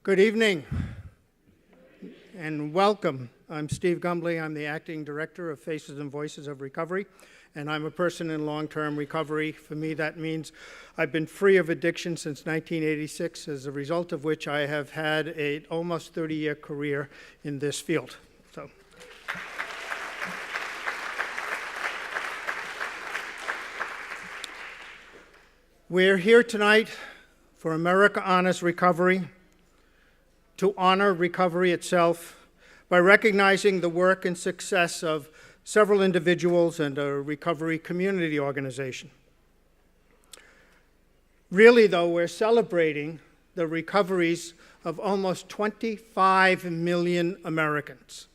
Good evening and welcome. I'm Steve Gumbley. I'm the Acting Director of Faces and Voices of Recovery, and I'm a person in long-term recovery. For me, that means I've been free of addiction since 1986, as a result of which I have had an almost 30-year career in this field. So, we're here tonight for America Honors Recovery, to honor recovery itself by recognizing the work and success of several individuals and a recovery community organization. Really, though, we're celebrating the recoveries of almost 25 million Americans.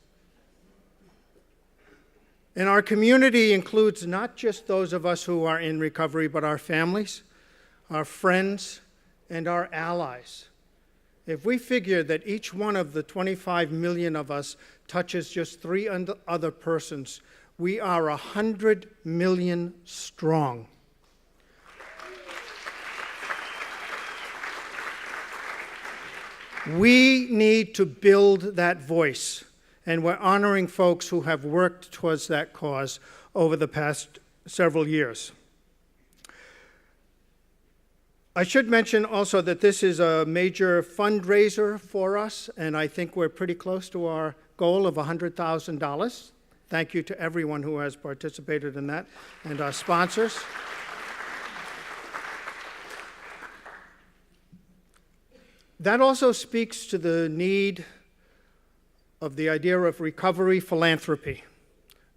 And our community includes not just those of us who are in recovery, but our families, our friends, and our allies. If we figure that each one of the 25 million of us touches just 3 other persons, we are 100 million strong. We need to build that voice, and we're honoring folks who have worked towards that cause over the past several years. I should mention also that this is a major fundraiser for us, and I think we're pretty close to our goal of $100,000. Thank you to everyone who has participated in that, and our sponsors. That also speaks to the need of the idea of recovery philanthropy.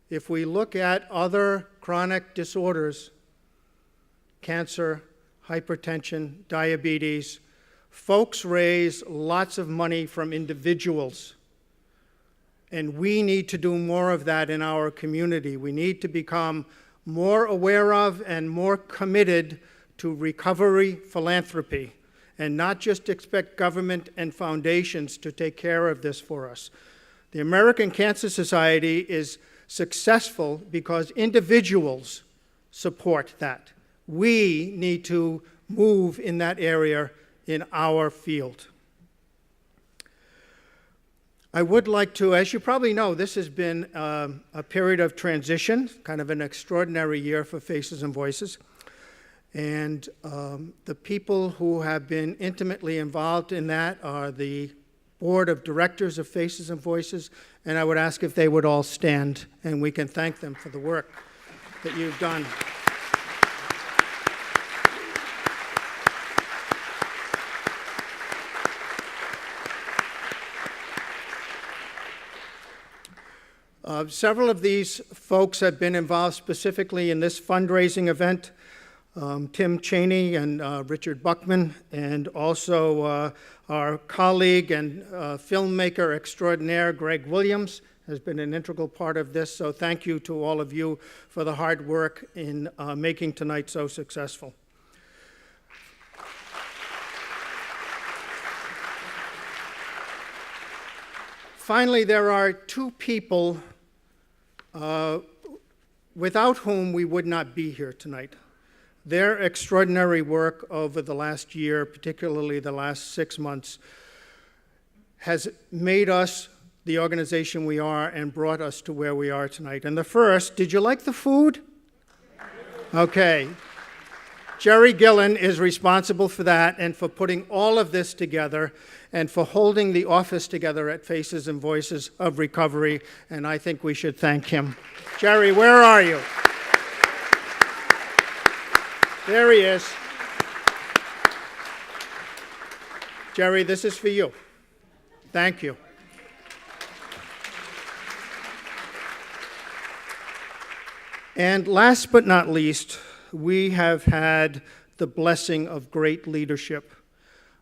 If we look at other chronic disorders, cancer, hypertension, diabetes, folks raise lots of money from individuals. And we need to do more of that in our community. We need to become more aware of and more committed to recovery philanthropy, and not just expect government and foundations to take care of this for us. The American Cancer Society is successful because individuals support that. We need to move in that area in our field. I would like to, as you probably know, this has been a period of transition, kind of an extraordinary year for Faces and Voices. And the people who have been intimately involved in that are the Board of Directors of Faces and Voices, and I would ask if they would all stand, and we can thank them for the work that you've done. Several of these folks have been involved specifically in this fundraising event. Tim Cheney and Richard Buckman, and also our colleague and filmmaker extraordinaire, Greg Williams, has been an integral part of this. So thank you to all of you for the hard work in making tonight so successful. Finally, there are 2 people without whom we would not be here tonight. Their extraordinary work over the last year, particularly the last 6 months, has made us the organization we are and brought us to where we are tonight. And the first, did you like the food? Okay. Jerry Gillen is responsible for that and for putting all of this together and for holding the office together at Faces and Voices of Recovery, and I think we should thank him. Jerry, where are you? There he is. Jerry, this is for you. Thank you. And last but not least, we have had the blessing of great leadership,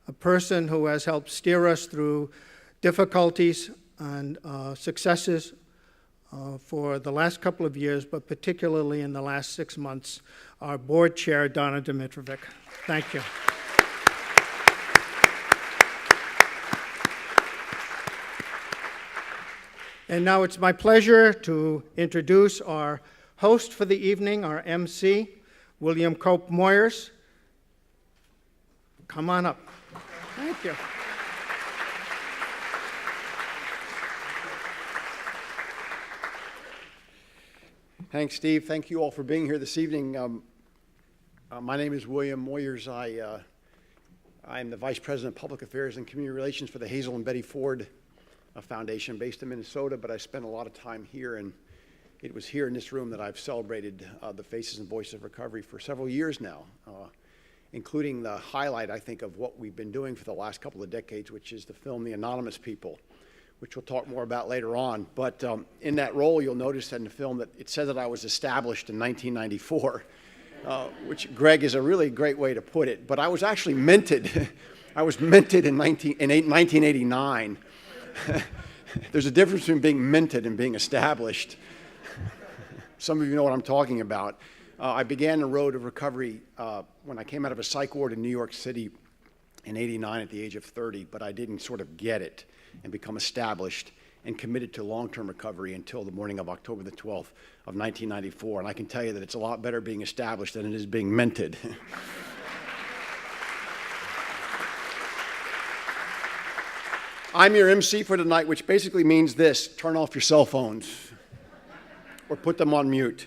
a person who has helped steer us through difficulties and successes for the last couple of years, but particularly in the last 6 months, our board chair, Donna Dimitrovic. Thank you. And now it's my pleasure to introduce our host for the evening, our MC, William Cope Moyers. Come on up. Thank you. Thanks, Steve. Thank you all for being here this evening. My name is William Moyers. I am the Vice President of Public Affairs and Community Relations for the Hazel and Betty Ford Foundation based in Minnesota, but I spent a lot of time here, and it was here in this room that I've celebrated the Faces and Voices of Recovery for several years now, including the highlight, I think, of what we've been doing for the last couple of decades, which is the film The Anonymous People, which we'll talk more about later on. But in that role, you'll notice in the film that it says that I was established in 1994, which, Greg, is a really great way to put it. But I was actually minted. I was minted in 1989. There's a difference between being minted and being established. Some of you know what I'm talking about. I began the road of recovery when I came out of a psych ward in New York City in '89 at the age of 30, but I didn't sort of get it and become established and committed to long-term recovery until the morning of October the 12th of 1994. And I can tell you that it's a lot better being established than it is being minted. I'm your MC for tonight, which basically means this: turn off your cell phones or put them on mute.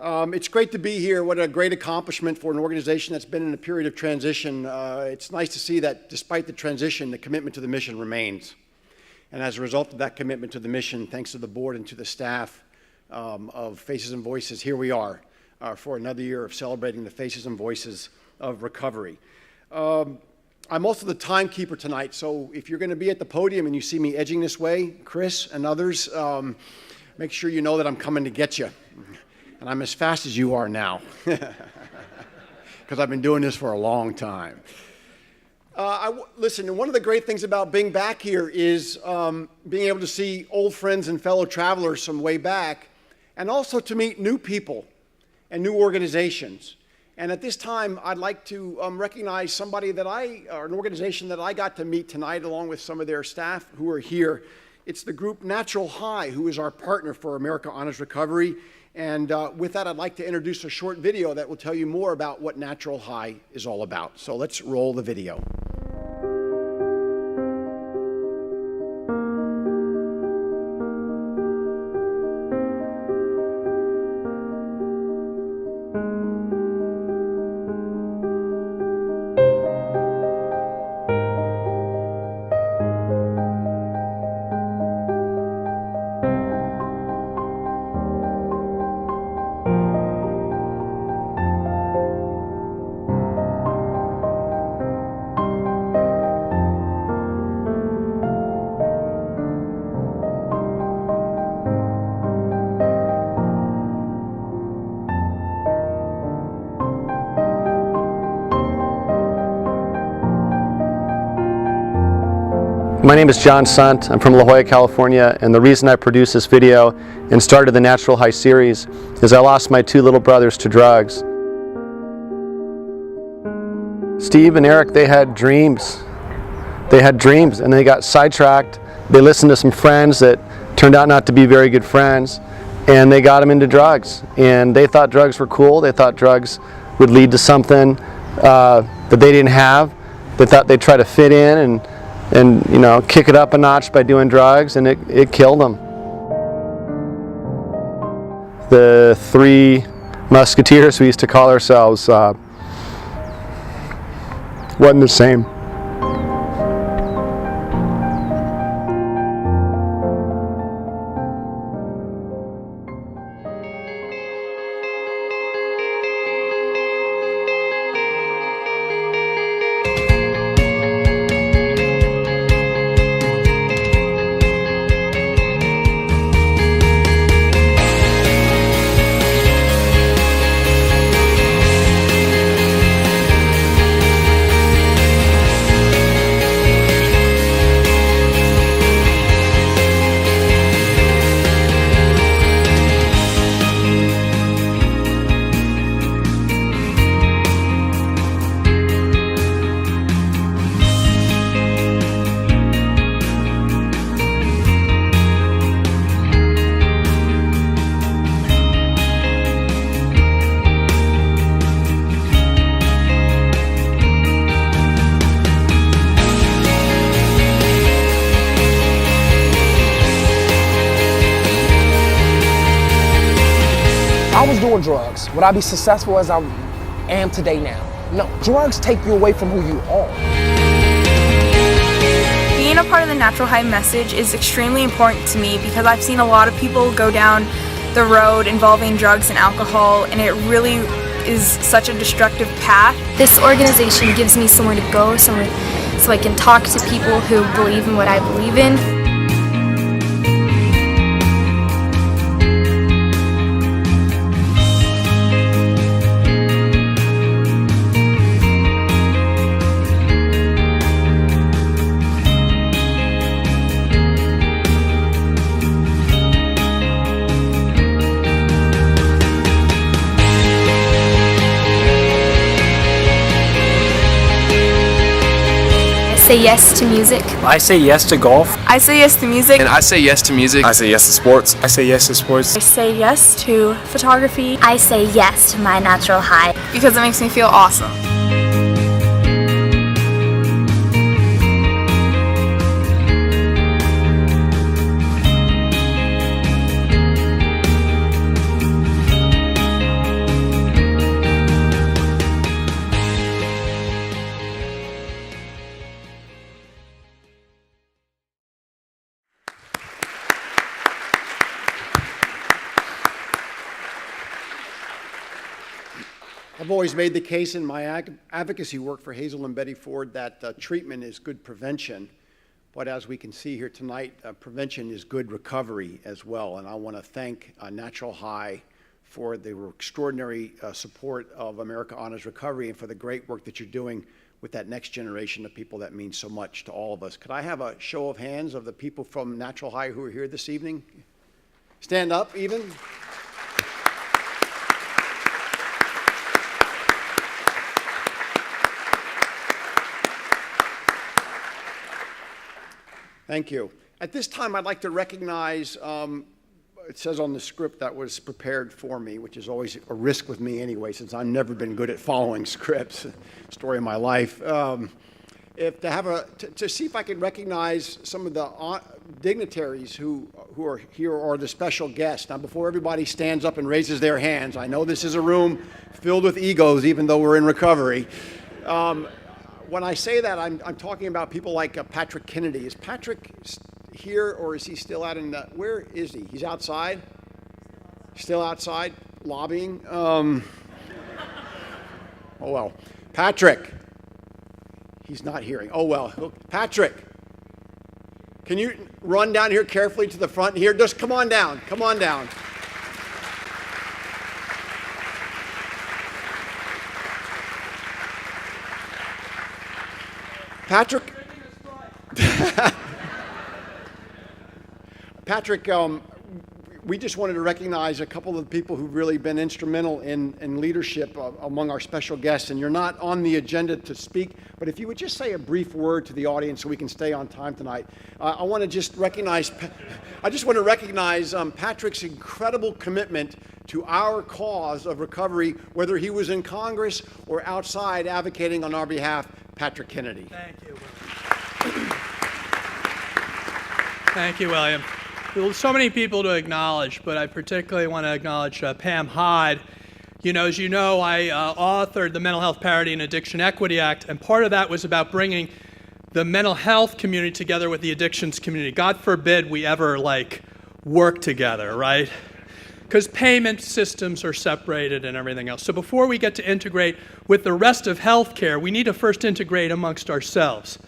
It's great to be here. What a great accomplishment for an organization that's been in a period of transition. It's nice to see that despite the transition, the commitment to the mission remains. And as a result of that commitment to the mission, thanks to the board and to the staff of Faces and Voices, here we are for another year of celebrating the Faces and Voices of Recovery. I'm also the timekeeper tonight, so if you're going to be at the podium and you see me edging this way, Chris and others, make sure you know that I'm coming to get you. And I'm as fast as you are now, because I've been doing this for a long time. Listen, one of the great things about being back here is being able to see old friends and fellow travelers from way back, and also to meet new people and new organizations. And at this time, I'd like to recognize somebody or an organization that I got to meet tonight, along with some of their staff who are here. It's the group Natural High, who is our partner for America Honors Recovery. And with that, I'd like to introduce a short video that will tell you more about what Natural High is all about. So let's roll the video. My name is John Sant. I'm from La Jolla, California, and the reason I produced this video and started the Natural High series is I lost my two little brothers to drugs. Steve and Eric, they had dreams. And they got sidetracked. They listened to some friends that turned out not to be very good friends, and they got them into drugs. And they thought drugs were cool. They thought drugs would lead to something that they didn't have. They thought they'd try to fit in and you know, kick it up a notch by doing drugs, and it killed them. The three musketeers, we used to call ourselves, wasn't the same. I was doing drugs, would I be successful as I am today now? No, drugs take you away from who you are. Being a part of the Natural High message is extremely important to me because I've seen a lot of people go down the road involving drugs and alcohol, and it really is such a destructive path. This organization gives me somewhere to go, somewhere so I can talk to people who believe in what I believe in. I say yes to music. I say yes to golf. I say yes to music. And I say yes to music. I say yes to sports. I say yes to sports. I say yes to photography I say yes to my natural high. because it makes me feel awesome. I've always made the case in my advocacy work for Hazel and Betty Ford that treatment is good prevention, but as we can see here tonight, prevention is good recovery as well. And I want to thank Natural High for the extraordinary support of America Honors Recovery and for the great work that you're doing with that next generation of people that means so much to all of us. Could I have a show of hands of the people from Natural High who are here this evening? Stand up even. Thank you. At this time, I'd like to recognize, it says on the script that was prepared for me, which is always a risk with me anyway, since I've never been good at following scripts, story of my life. To see if I can recognize some of the dignitaries who are here or the special guests. Now, before everybody stands up and raises their hands, I know this is a room filled with egos, even though we're in recovery. When I say that, I'm talking about people like Patrick Kennedy. Is Patrick here, or is he still out in the, where is he? He's outside? Still outside, lobbying? Oh, well. Patrick. He's not hearing. Oh, well. Patrick, can you run down here carefully to the front here? Just come on down. Come on down. Patrick, we just wanted to recognize a couple of the people who've really been instrumental in leadership among our special guests. And you're not on the agenda to speak, but if you would just say a brief word to the audience so we can stay on time tonight. I want to just recognize Patrick's incredible commitment to our cause of recovery, whether he was in Congress or outside advocating on our behalf. Patrick Kennedy. Thank you. Thank you, William. There's so many people to acknowledge, but I particularly want to acknowledge Pam Hyde. As you know, I authored the Mental Health Parity and Addiction Equity Act, and part of that was about bringing the mental health community together with the addictions community. God forbid we ever, work together, right? Because payment systems are separated and everything else. So before we get to integrate with the rest of healthcare, we need to first integrate amongst ourselves.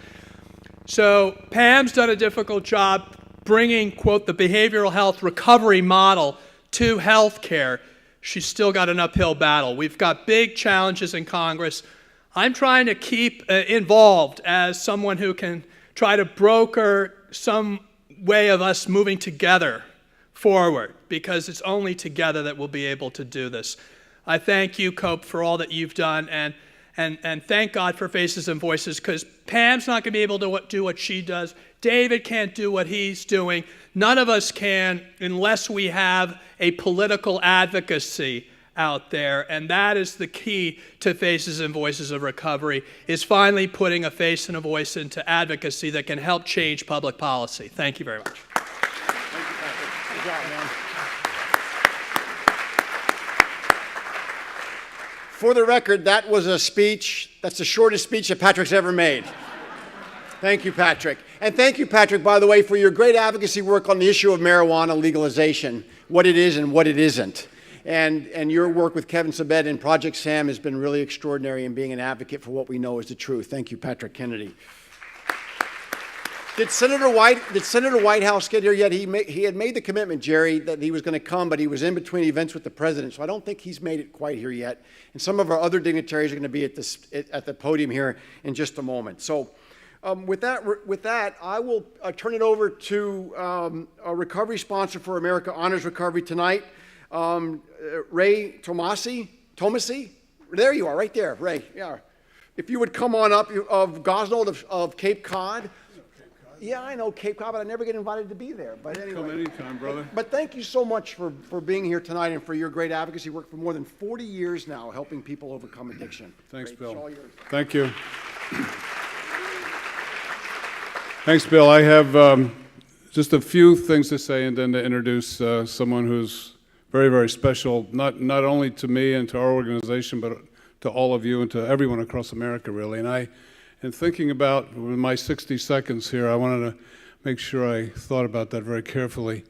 So Pam's done a difficult job bringing, quote, the behavioral health recovery model to healthcare. She's still got an uphill battle. We've got big challenges in Congress. I'm trying to keep involved as someone who can try to broker some way of us moving together forward, because it's only together that we'll be able to do this. I thank you, Cope, for all that you've done, and thank God for Faces and Voices, because Pam's not going to be able to do what she does. David can't do what he's doing. None of us can unless we have a political advocacy out there, and that is the key to Faces and Voices of Recovery, is finally putting a face and a voice into advocacy that can help change public policy. Thank you very much. Thank you, Patrick. Good job, man. For the record, that was a speech, that's the shortest speech that Patrick's ever made. Thank you, Patrick. And thank you, Patrick, by the way, for your great advocacy work on the issue of marijuana legalization, what it is and what it isn't. And your work with Kevin Sabet and Project Sam has been really extraordinary in being an advocate for what we know is the truth. Thank you, Patrick Kennedy. Did Senator Whitehouse get here yet? He had made the commitment, Jerry, that he was going to come, but he was in between events with the president, so I don't think he's made it quite here yet. And some of our other dignitaries are going to be at the podium here in just a moment. So with that, I will turn it over to a recovery sponsor for America Honors Recovery tonight, Ray Tomasi. There you are, right there, Ray. Yeah. If you would come on up, of Gosnold of Cape Cod. Yeah, I know Cape Cod, but I never get invited to be there. But anyway. Come anytime, brother. But thank you so much for being here tonight and for your great advocacy work for more than 40 years now, helping people overcome addiction. Thanks, Great. Bill. It's all yours. Thank you. Thanks, Bill. I have just a few things to say and then to introduce someone who's very, very special, not only to me and to our organization, but to all of you and to everyone across America, really. And in thinking about my 60 seconds here, I wanted to make sure I thought about that very carefully.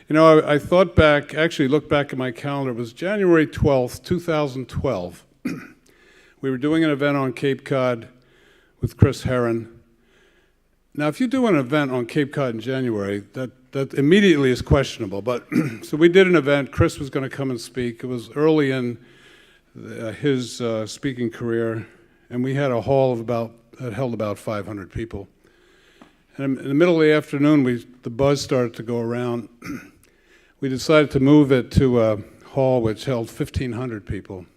You know, I thought back, actually looked back at my calendar. It was January 12th, 2012. We were doing an event on Cape Cod with Chris Herren. Now, if you do an event on Cape Cod in January, that immediately is questionable. But so we did an event. Chris was going to come and speak. It was early in his speaking career, and we had a hall of that held about 500 people. And in the middle of the afternoon, the buzz started to go around. We decided to move it to a hall which held 1,500 people.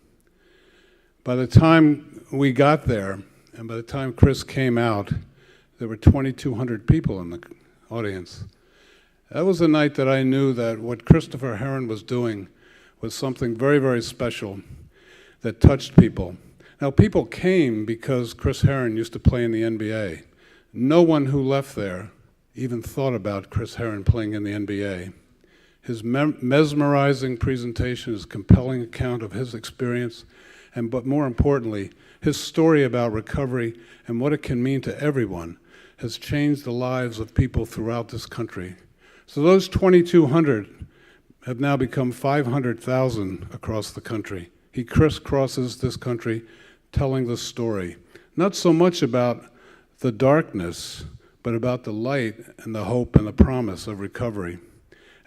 By the time we got there, and by the time Chris came out, there were 2,200 people in the audience. That was the night that I knew that what Christopher Herren was doing was something very, very special that touched people. Now, people came because Chris Herren used to play in the NBA. No one who left there even thought about Chris Herren playing in the NBA. His mesmerizing presentation, his compelling account of his experience, but more importantly, his story about recovery and what it can mean to everyone has changed the lives of people throughout this country. So those 2,200 have now become 500,000 across the country. He crisscrosses this country telling the story, not so much about the darkness, but about the light and the hope and the promise of recovery.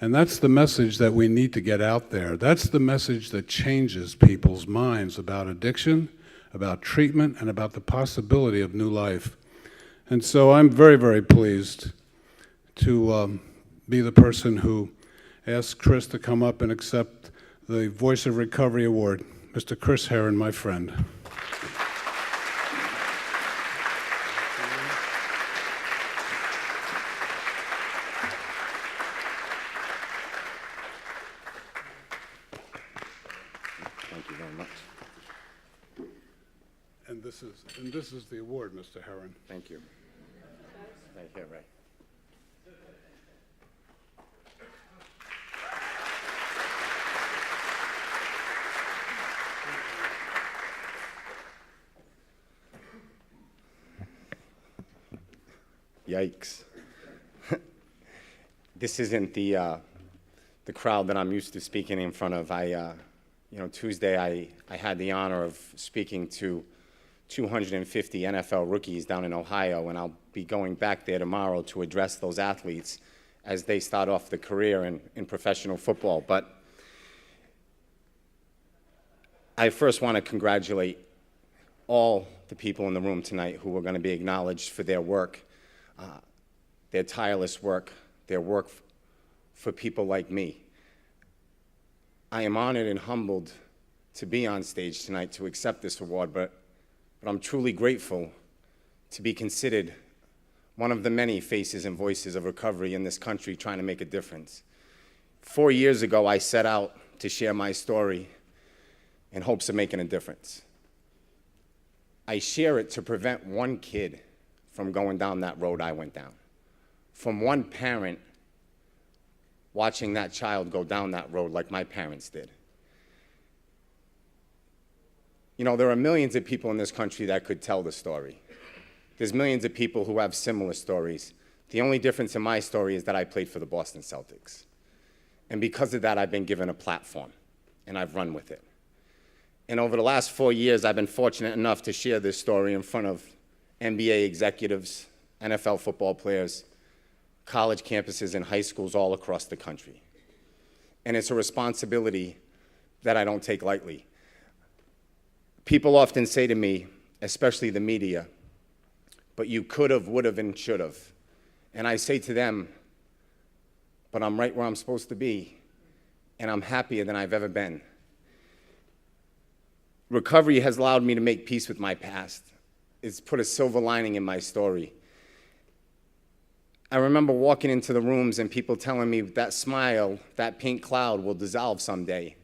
And that's the message that we need to get out there. That's the message that changes people's minds about addiction, about treatment, and about the possibility of new life. And so I'm very, very pleased to be the person who asked Chris to come up and accept the Voice of Recovery Award. Mr. Chris Herren, my friend. Thank you very much. And this is the award, Mr. Herren. Thank you. Right here, Ray. Yikes. This isn't the crowd that I'm used to speaking in front of. Tuesday I had the honor of speaking to 250 NFL rookies down in Ohio, and I'll be going back there tomorrow to address those athletes as they start off the career in professional football. But I first want to congratulate all the people in the room tonight who are going to be acknowledged for their work, their tireless work, their work for people like me. I am honored and humbled to be on stage tonight to accept this award, but I'm truly grateful to be considered one of the many faces and voices of recovery in this country trying to make a difference. 4 years ago, I set out to share my story in hopes of making a difference. I share it to prevent one kid from going down that road I went down, from one parent watching that child go down that road like my parents did. You know, there are millions of people in this country that could tell the story. There's millions of people who have similar stories. The only difference in my story is that I played for the Boston Celtics. And because of that, I've been given a platform, and I've run with it. And over the last 4 years, I've been fortunate enough to share this story in front of NBA executives, NFL football players, college campuses, and high schools all across the country. And it's a responsibility that I don't take lightly. People often say to me, especially the media, but you could have, would have, and should have. And I say to them, but I'm right where I'm supposed to be, and I'm happier than I've ever been. Recovery has allowed me to make peace with my past. It's put a silver lining in my story. I remember walking into the rooms and people telling me that smile, that pink cloud will dissolve someday.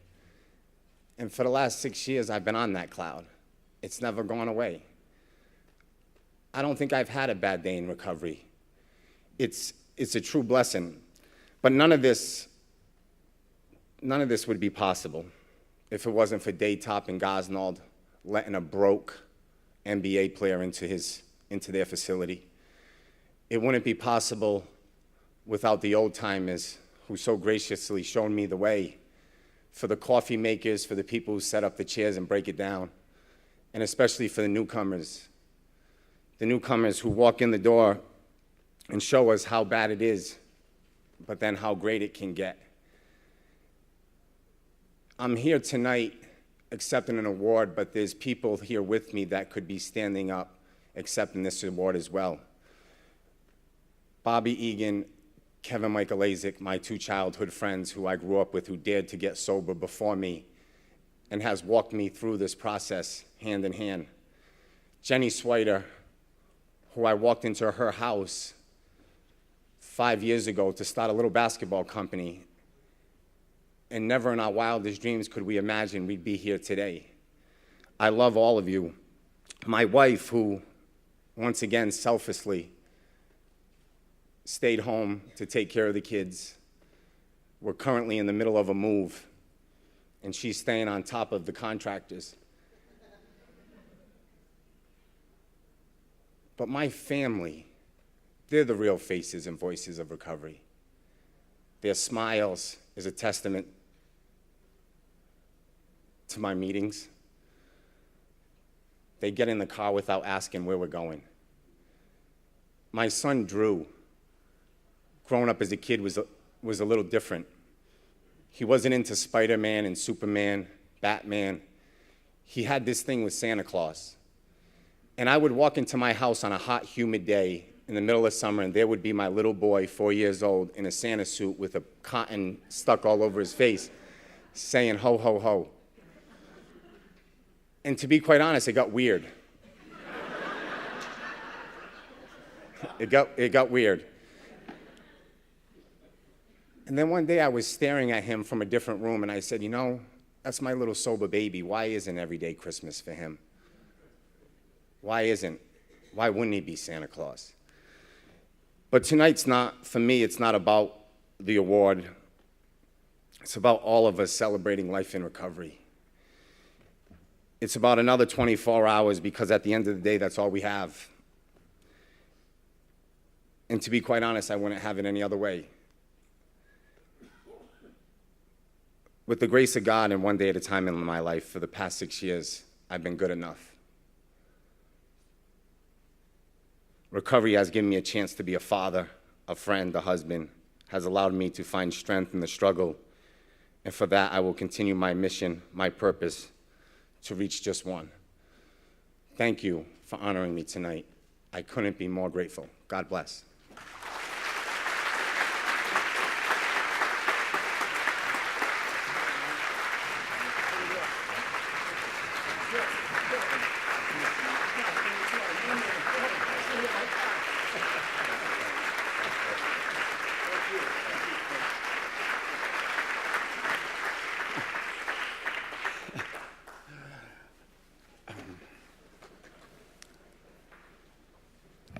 And for the last 6 years, I've been on that cloud. It's never gone away. I don't think I've had a bad day in recovery. It's a true blessing. But none of this would be possible if it wasn't for Daytop and Gosnold letting a broke NBA player into their facility. It wouldn't be possible without the old-timers who so graciously showed me the way, for the coffee makers, for the people who set up the chairs and break it down, and especially for the newcomers who walk in the door and show us how bad it is, but then how great it can get. I'm here tonight accepting an award, but there's people here with me that could be standing up accepting this award as well. Bobby Egan, Kevin Michaelazik, my two childhood friends who I grew up with, who dared to get sober before me and has walked me through this process hand in hand. Jenny Switer, who I walked into her house 5 years ago to start a little basketball company, and never in our wildest dreams could we imagine we'd be here today. I love all of you. My wife, who, once again, selflessly stayed home to take care of the kids. We're currently in the middle of a move, and she's staying on top of the contractors. But my family, they're the real faces and voices of recovery. Their smiles is a testament to my meetings. They get in the car without asking where we're going. My son, Drew, growing up as a kid was a little different. He wasn't into Spider-Man and Superman, Batman. He had this thing with Santa Claus. And I would walk into my house on a hot, humid day in the middle of summer, and there would be my little boy, 4 years old, in a Santa suit with a cotton stuck all over his face, saying, ho, ho, ho. And to be quite honest, it got weird. It got weird. And then one day I was staring at him from a different room, and I said, you know, that's my little sober baby. Why isn't every day Christmas for him? Why wouldn't he be Santa Claus? But tonight's not, for me, it's not about the award. It's about all of us celebrating life in recovery. It's about another 24 hours, because at the end of the day, that's all we have. And to be quite honest, I wouldn't have it any other way. With the grace of God and one day at a time in my life, for the past 6 years, I've been good enough. Recovery has given me a chance to be a father, a friend, a husband, has allowed me to find strength in the struggle. And for that, I will continue my mission, my purpose, to reach just one. Thank you for honoring me tonight. I couldn't be more grateful. God bless.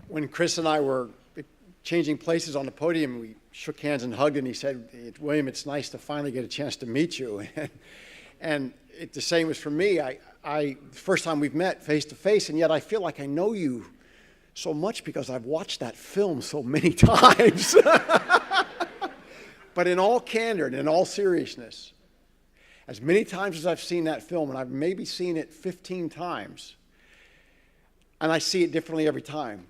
When Chris and I were changing places on the podium, we shook hands and hugged, and he said, William, it's nice to finally get a chance to meet you. And the same was for me. The first time we've met face to face, and yet I feel like I know you so much because I've watched that film so many times. But in all candor and in all seriousness, as many times as I've seen that film, and I've maybe seen it 15 times, and I see it differently every time,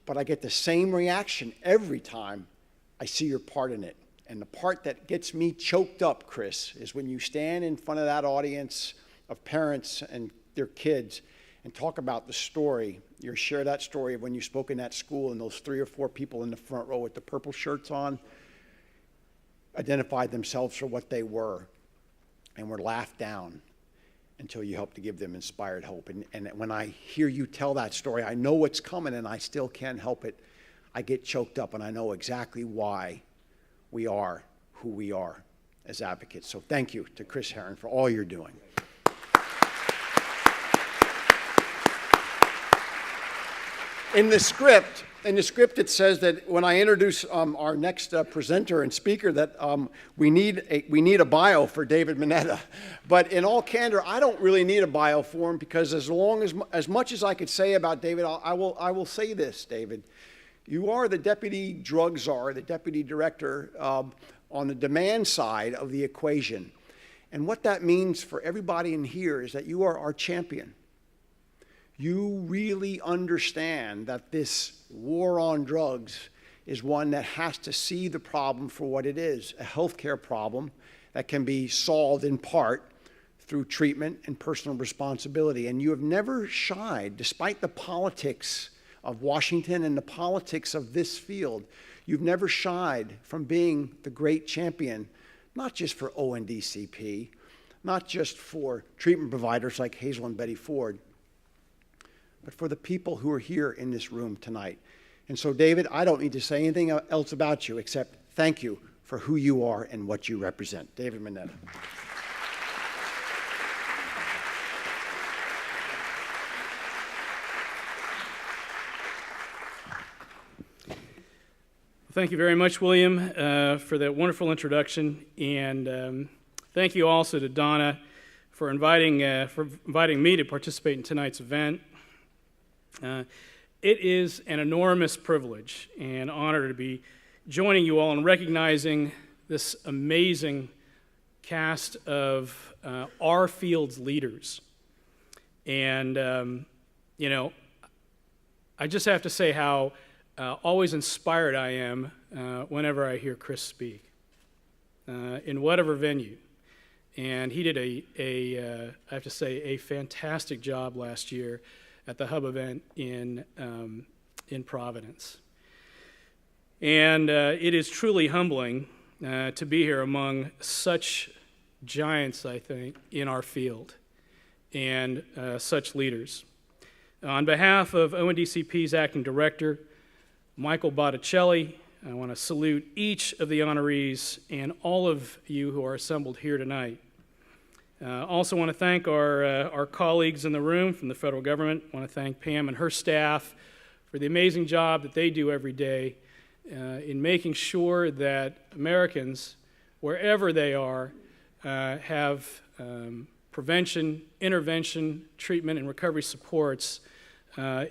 but I get the same reaction every time I see your part in it. And the part that gets me choked up, Chris, is when you stand in front of that audience of parents and their kids and talk about the story. You share that story of when you spoke in that school and those 3 or 4 people in the front row with the purple shirts on identified themselves for what they were and were laughed down until you helped to give them inspired hope. And when I hear you tell that story, I know what's coming and I still can't help it. I get choked up and I know exactly why we are who we are as advocates. So thank you to Chris Herren for all you're doing. In the script, it says that when I introduce our next presenter and speaker, that we need a bio for David Minetta. But in all candor, I don't really need a bio for him because as much as I could say about David, I will say this, David. You are the deputy drug czar, the deputy director on the demand side of the equation. And what that means for everybody in here is that you are our champion. You really understand that this war on drugs is one that has to see the problem for what it is, a healthcare problem that can be solved in part through treatment and personal responsibility. And you have never shied, despite the politics of Washington and the politics of this field, you've never shied from being the great champion, not just for ONDCP, not just for treatment providers like Hazel and Betty Ford, but for the people who are here in this room tonight. And so, David, I don't need to say anything else about you except thank you for who you are and what you represent. David Minetta. Thank you very much, William, for that wonderful introduction, and thank you also to Donna for inviting me to participate in tonight's event. It is an enormous privilege and honor to be joining you all and recognizing this amazing cast of our field's leaders. And, I just have to say how always inspired I am whenever I hear Chris speak in whatever venue. And he did I have to say, a fantastic job last year at the Hub event in Providence. And it is truly humbling to be here among such giants, I think, in our field and such leaders. On behalf of ONDCP's acting director, Michael Botticelli, I want to salute each of the honorees and all of you who are assembled here tonight. Also want to thank our colleagues in the room from the federal government. I want to thank Pam and her staff for the amazing job that they do every day in making sure that Americans, wherever they are, have prevention, intervention, treatment, and recovery supports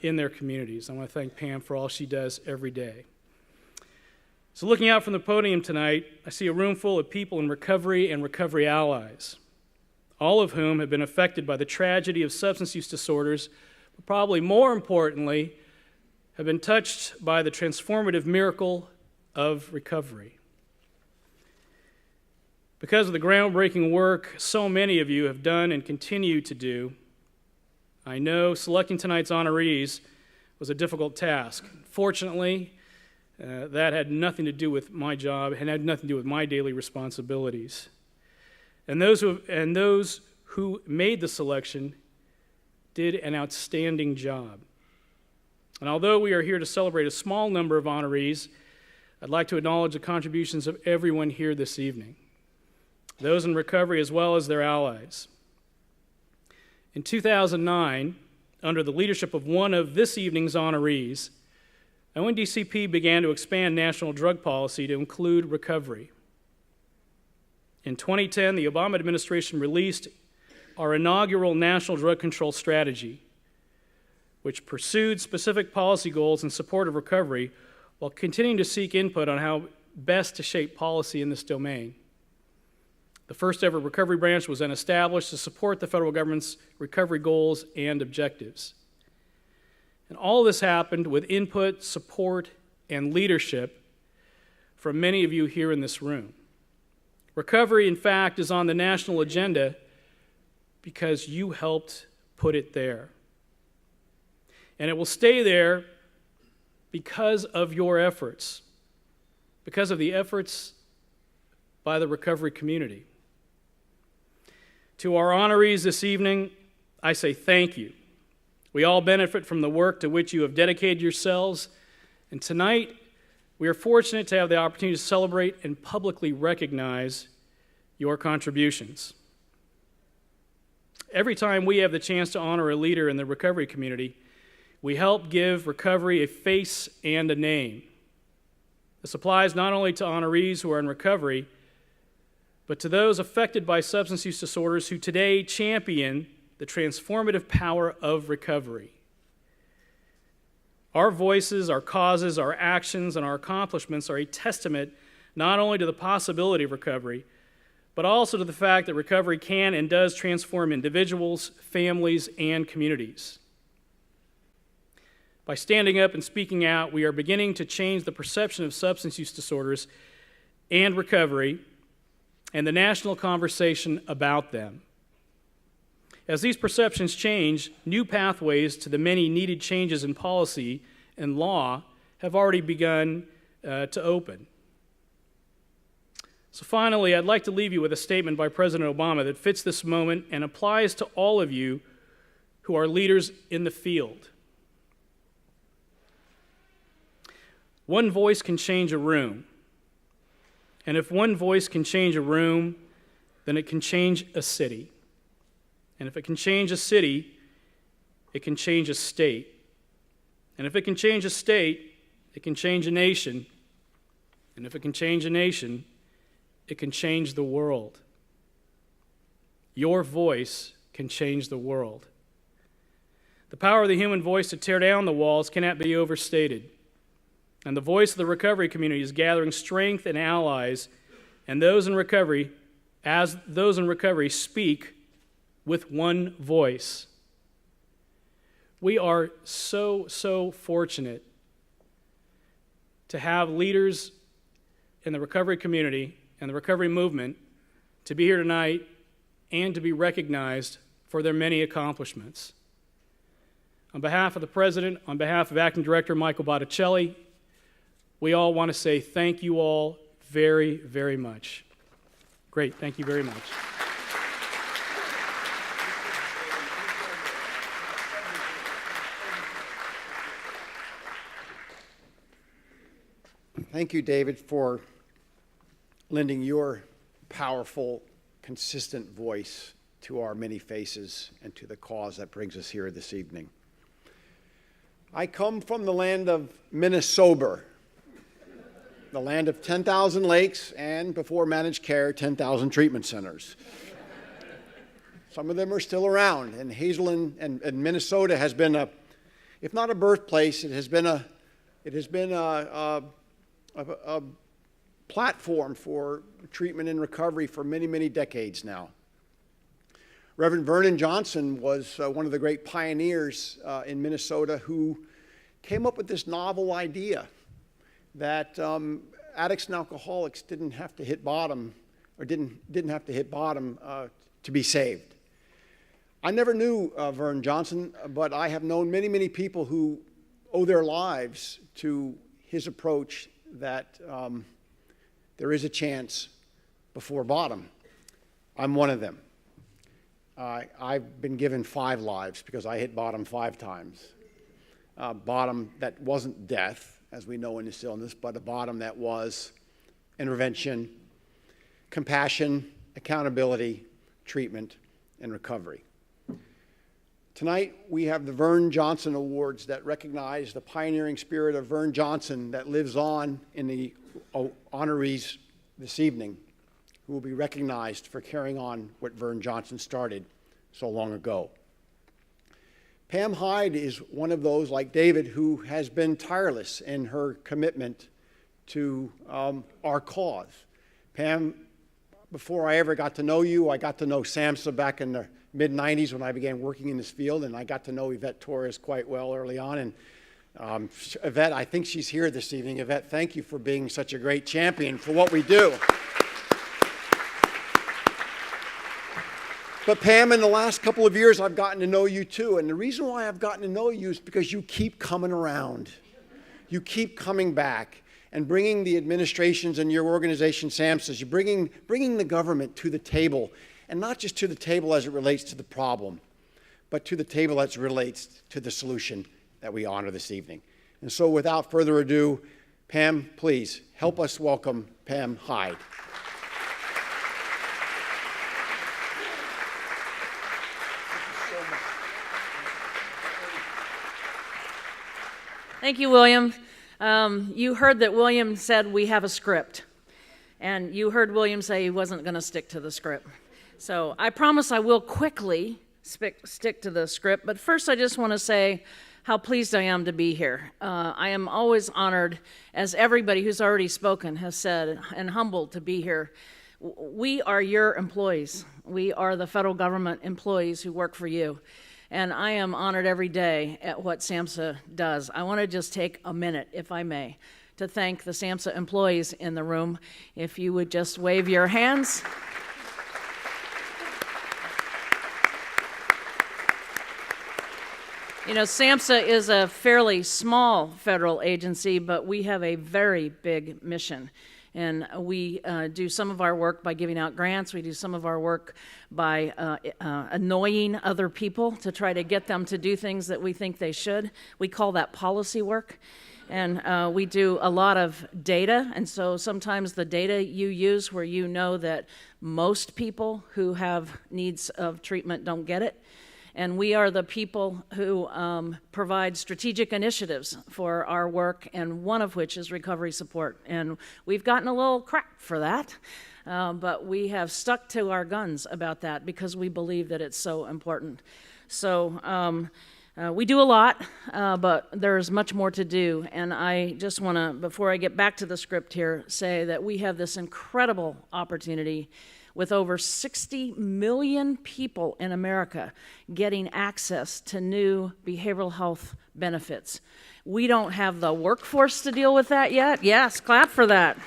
in their communities. I want to thank Pam for all she does every day. So looking out from the podium tonight, I see a room full of people in recovery and recovery allies, all of whom have been affected by the tragedy of substance use disorders, but probably more importantly, have been touched by the transformative miracle of recovery. Because of the groundbreaking work so many of you have done and continue to do, I know selecting tonight's honorees was a difficult task. Fortunately, that had nothing to do with my job and had nothing to do with my daily responsibilities. And those who made the selection did an outstanding job. And although we are here to celebrate a small number of honorees, I'd like to acknowledge the contributions of everyone here this evening, those in recovery as well as their allies. In 2009, under the leadership of one of this evening's honorees, ONDCP began to expand national drug policy to include recovery. In 2010, the Obama administration released our inaugural National Drug Control Strategy, which pursued specific policy goals in support of recovery while continuing to seek input on how best to shape policy in this domain. The first ever recovery branch was then established to support the federal government's recovery goals and objectives. And all this happened with input, support, and leadership from many of you here in this room. Recovery, in fact, is on the national agenda because you helped put it there. And it will stay there because of your efforts, because of the efforts by the recovery community. To our honorees this evening, I say thank you. We all benefit from the work to which you have dedicated yourselves, and tonight we are fortunate to have the opportunity to celebrate and publicly recognize your contributions. Every time we have the chance to honor a leader in the recovery community, we help give recovery a face and a name. This applies not only to honorees who are in recovery, but to those affected by substance use disorders who today champion the transformative power of recovery. Our voices, our causes, our actions, and our accomplishments are a testament not only to the possibility of recovery, but also to the fact that recovery can and does transform individuals, families, and communities. By standing up and speaking out, we are beginning to change the perception of substance use disorders and recovery and the national conversation about them. As these perceptions change, new pathways to the many needed changes in policy and law have already begun to open. So finally, I'd like to leave you with a statement by President Obama that fits this moment and applies to all of you who are leaders in the field. One voice can change a room. And if one voice can change a room, then it can change a city. And if it can change a city, it can change a state. And if it can change a state, it can change a nation. And if it can change a nation, it can change the world. Your voice can change the world. The power of the human voice to tear down the walls cannot be overstated. And the voice of the recovery community is gathering strength and allies, and those in recovery, as those in recovery speak with one voice. We are so fortunate to have leaders in the recovery community and the recovery movement to be here tonight and to be recognized for their many accomplishments. On behalf of the President, on behalf of Acting Director Michael Botticelli, we all want to say thank you all very, very much. Great, thank you very much. Thank you, David, for lending your powerful, consistent voice to our many faces and to the cause that brings us here this evening. I come from the land of Minnesota, the land of 10,000 lakes and, before managed care, 10,000 treatment centers. Some of them are still around, and Hazelland and Minnesota has been a, if not a birthplace, it has been a platform for treatment and recovery for many, many decades now. Reverend Vernon Johnson was one of the great pioneers in Minnesota who came up with this novel idea that addicts and alcoholics didn't have to hit bottom, or didn't have to hit bottom to be saved. I never knew Vernon Johnson, but I have known many, many people who owe their lives to his approach that there is a chance before bottom. I'm one of them. I've been given 5 lives because I hit bottom 5 times. Bottom that wasn't death, as we know in this illness, but a bottom that was intervention, compassion, accountability, treatment, and recovery. Tonight, we have the Vernon Johnson Awards that recognize the pioneering spirit of Vernon Johnson that lives on in the honorees this evening, who will be recognized for carrying on what Vernon Johnson started so long ago. Pam Hyde is one of those, like David, who has been tireless in her commitment to our cause. Pam, before I ever got to know you, I got to know Samhsa back in the mid-90s when I began working in this field, and I got to know Yvette Torres quite well early on. And Yvette, I think she's here this evening. Yvette, thank you for being such a great champion for what we do. But Pam, in the last couple of years, I've gotten to know you too. And the reason why I've gotten to know you is because you keep coming around. You keep coming back and bringing the administrations and your organization, Samhsa, you're bringing the government to the table, and not just to the table as it relates to the problem, but to the table as it relates to the solution that we honor this evening. And so without further ado, Pam, please help us welcome Pam Hyde. Thank you, William. You heard that William said we have a script, and you heard William say he wasn't going to stick to the script. So I promise I will quickly stick to the script, but first I just want to say how pleased I am to be here. I am always honored, as everybody who's already spoken has said, and humbled to be here. We are your employees. We are the federal government employees who work for you. And I am honored every day at what Samhsa does. I want to just take a minute, if I may, to thank the Samhsa employees in the room. If you would just wave your hands. You know, Samhsa is a fairly small federal agency, but we have a very big mission. And we do some of our work by giving out grants. We do some of our work by annoying other people to try to get them to do things that we think they should. We call that policy work. And we do a lot of data. And so sometimes the data you use where you know that most people who have needs of treatment don't get it. And we are the people who provide strategic initiatives for our work, and one of which is recovery support. And we've gotten a little crap for that, but we have stuck to our guns about that because we believe that it's so important. So we do a lot, but there's much more to do. And I just want to, before I get back to the script here, say that we have this incredible opportunity with over 60 million people in America getting access to new behavioral health benefits. We don't have the workforce to deal with that yet. Yes, clap for that.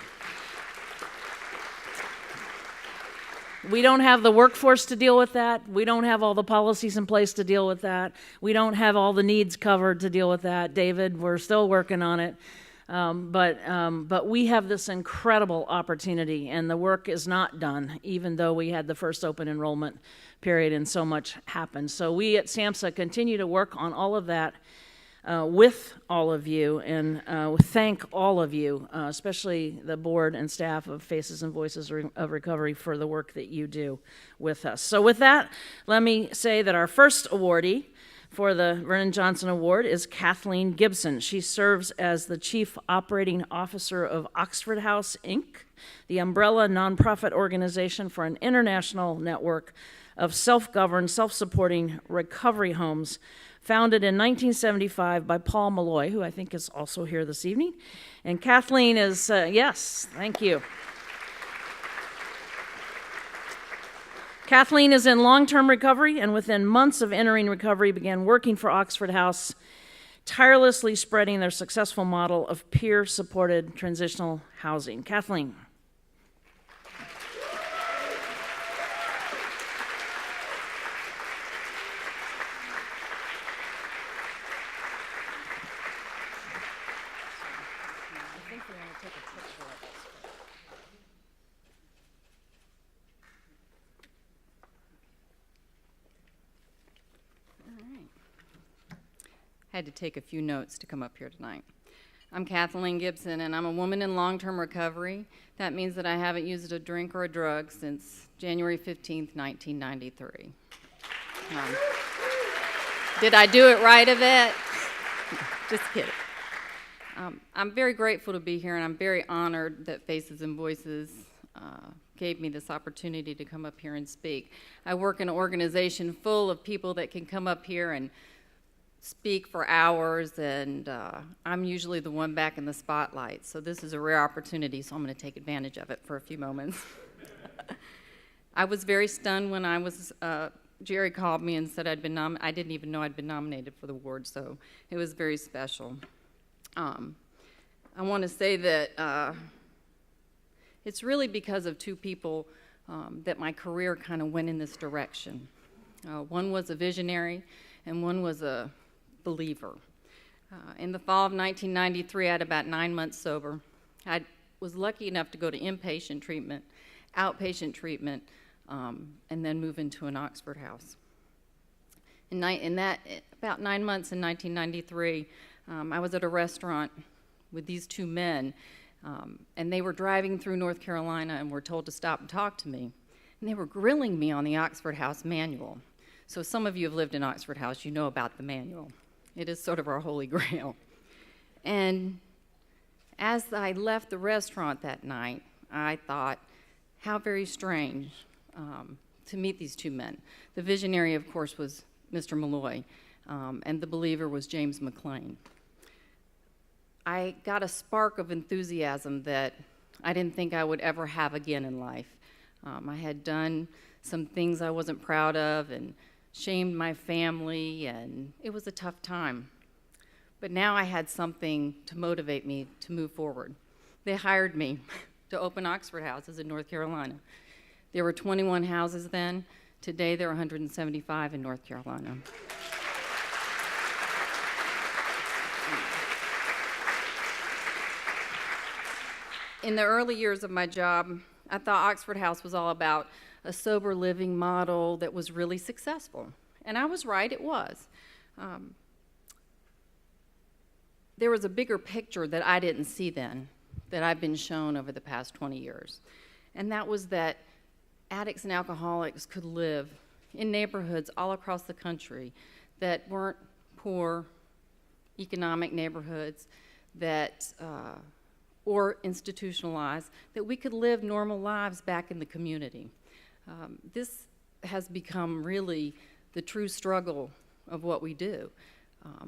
We don't have the workforce to deal with that. We don't have all the policies in place to deal with that. We don't have all the needs covered to deal with that. David, we're still working on it. But we have this incredible opportunity, and the work is not done, even though we had the first open enrollment period and so much happened. So we at Samhsa continue to work on all of that with all of you, and thank all of you, especially the board and staff of Faces and Voices of Recovery, for the work that you do with us. So with that, let me say that our first awardee for the Vernon Johnson Award is Kathleen Gibson. She serves as the Chief Operating Officer of Oxford House, Inc., the umbrella nonprofit organization for an international network of self-governed, self-supporting recovery homes founded in 1975 by Paul Malloy, who I think is also here this evening. And Kathleen is, yes, thank you. Kathleen is in long-term recovery, and within months of entering recovery, began working for Oxford House, tirelessly spreading their successful model of peer-supported transitional housing. Kathleen. I had to take a few notes to come up here tonight. I'm Kathleen Gibson, and I'm a woman in long-term recovery. That means that I haven't used a drink or a drug since January 15th, 1993. Did I do it right, Yvette? Just kidding. I'm very grateful to be here, and I'm very honored that Faces and Voices gave me this opportunity to come up here and speak. I work in an organization full of people that can come up here and speak for hours, and I'm usually the one back in the spotlight. So this is a rare opportunity, so I'm going to take advantage of it for a few moments. I was very stunned when I was, Jerry called me and said I'd been nominated. I didn't even know I'd been nominated for the award, so it was very special. I want to say that it's really because of two people that my career kind of went in this direction. One was a visionary, and one was a believer. In the fall of 1993, I had about 9 months sober. I was lucky enough to go to inpatient treatment, outpatient treatment, and then move into an Oxford house. In that, about 9 months in 1993, I was at a restaurant with these two men, and they were driving through North Carolina and were told to stop and talk to me. And they were grilling me on the Oxford House manual. So some of you have lived in Oxford House, you know about the manual. It is sort of our holy grail. And as I left the restaurant that night, I thought, how very strange to meet these two men. The visionary, of course, was Mr. Malloy, and the believer was James McLean. I got a spark of enthusiasm that I didn't think I would ever have again in life. I had done some things I wasn't proud of and shamed my family, and it was a tough time. But now I had something to motivate me to move forward. They hired me to open Oxford houses in North Carolina. There were 21 houses then. Today there are 175 in North Carolina. In the early years of my job, I thought Oxford House was all about a sober living model that was really successful. And I was right, it was. There was a bigger picture that I didn't see then, that I've been shown over the past 20 years. And that was that addicts and alcoholics could live in neighborhoods all across the country that weren't poor, economic neighborhoods, that or institutionalized, that we could live normal lives back in the community. This has become really the true struggle of what we do.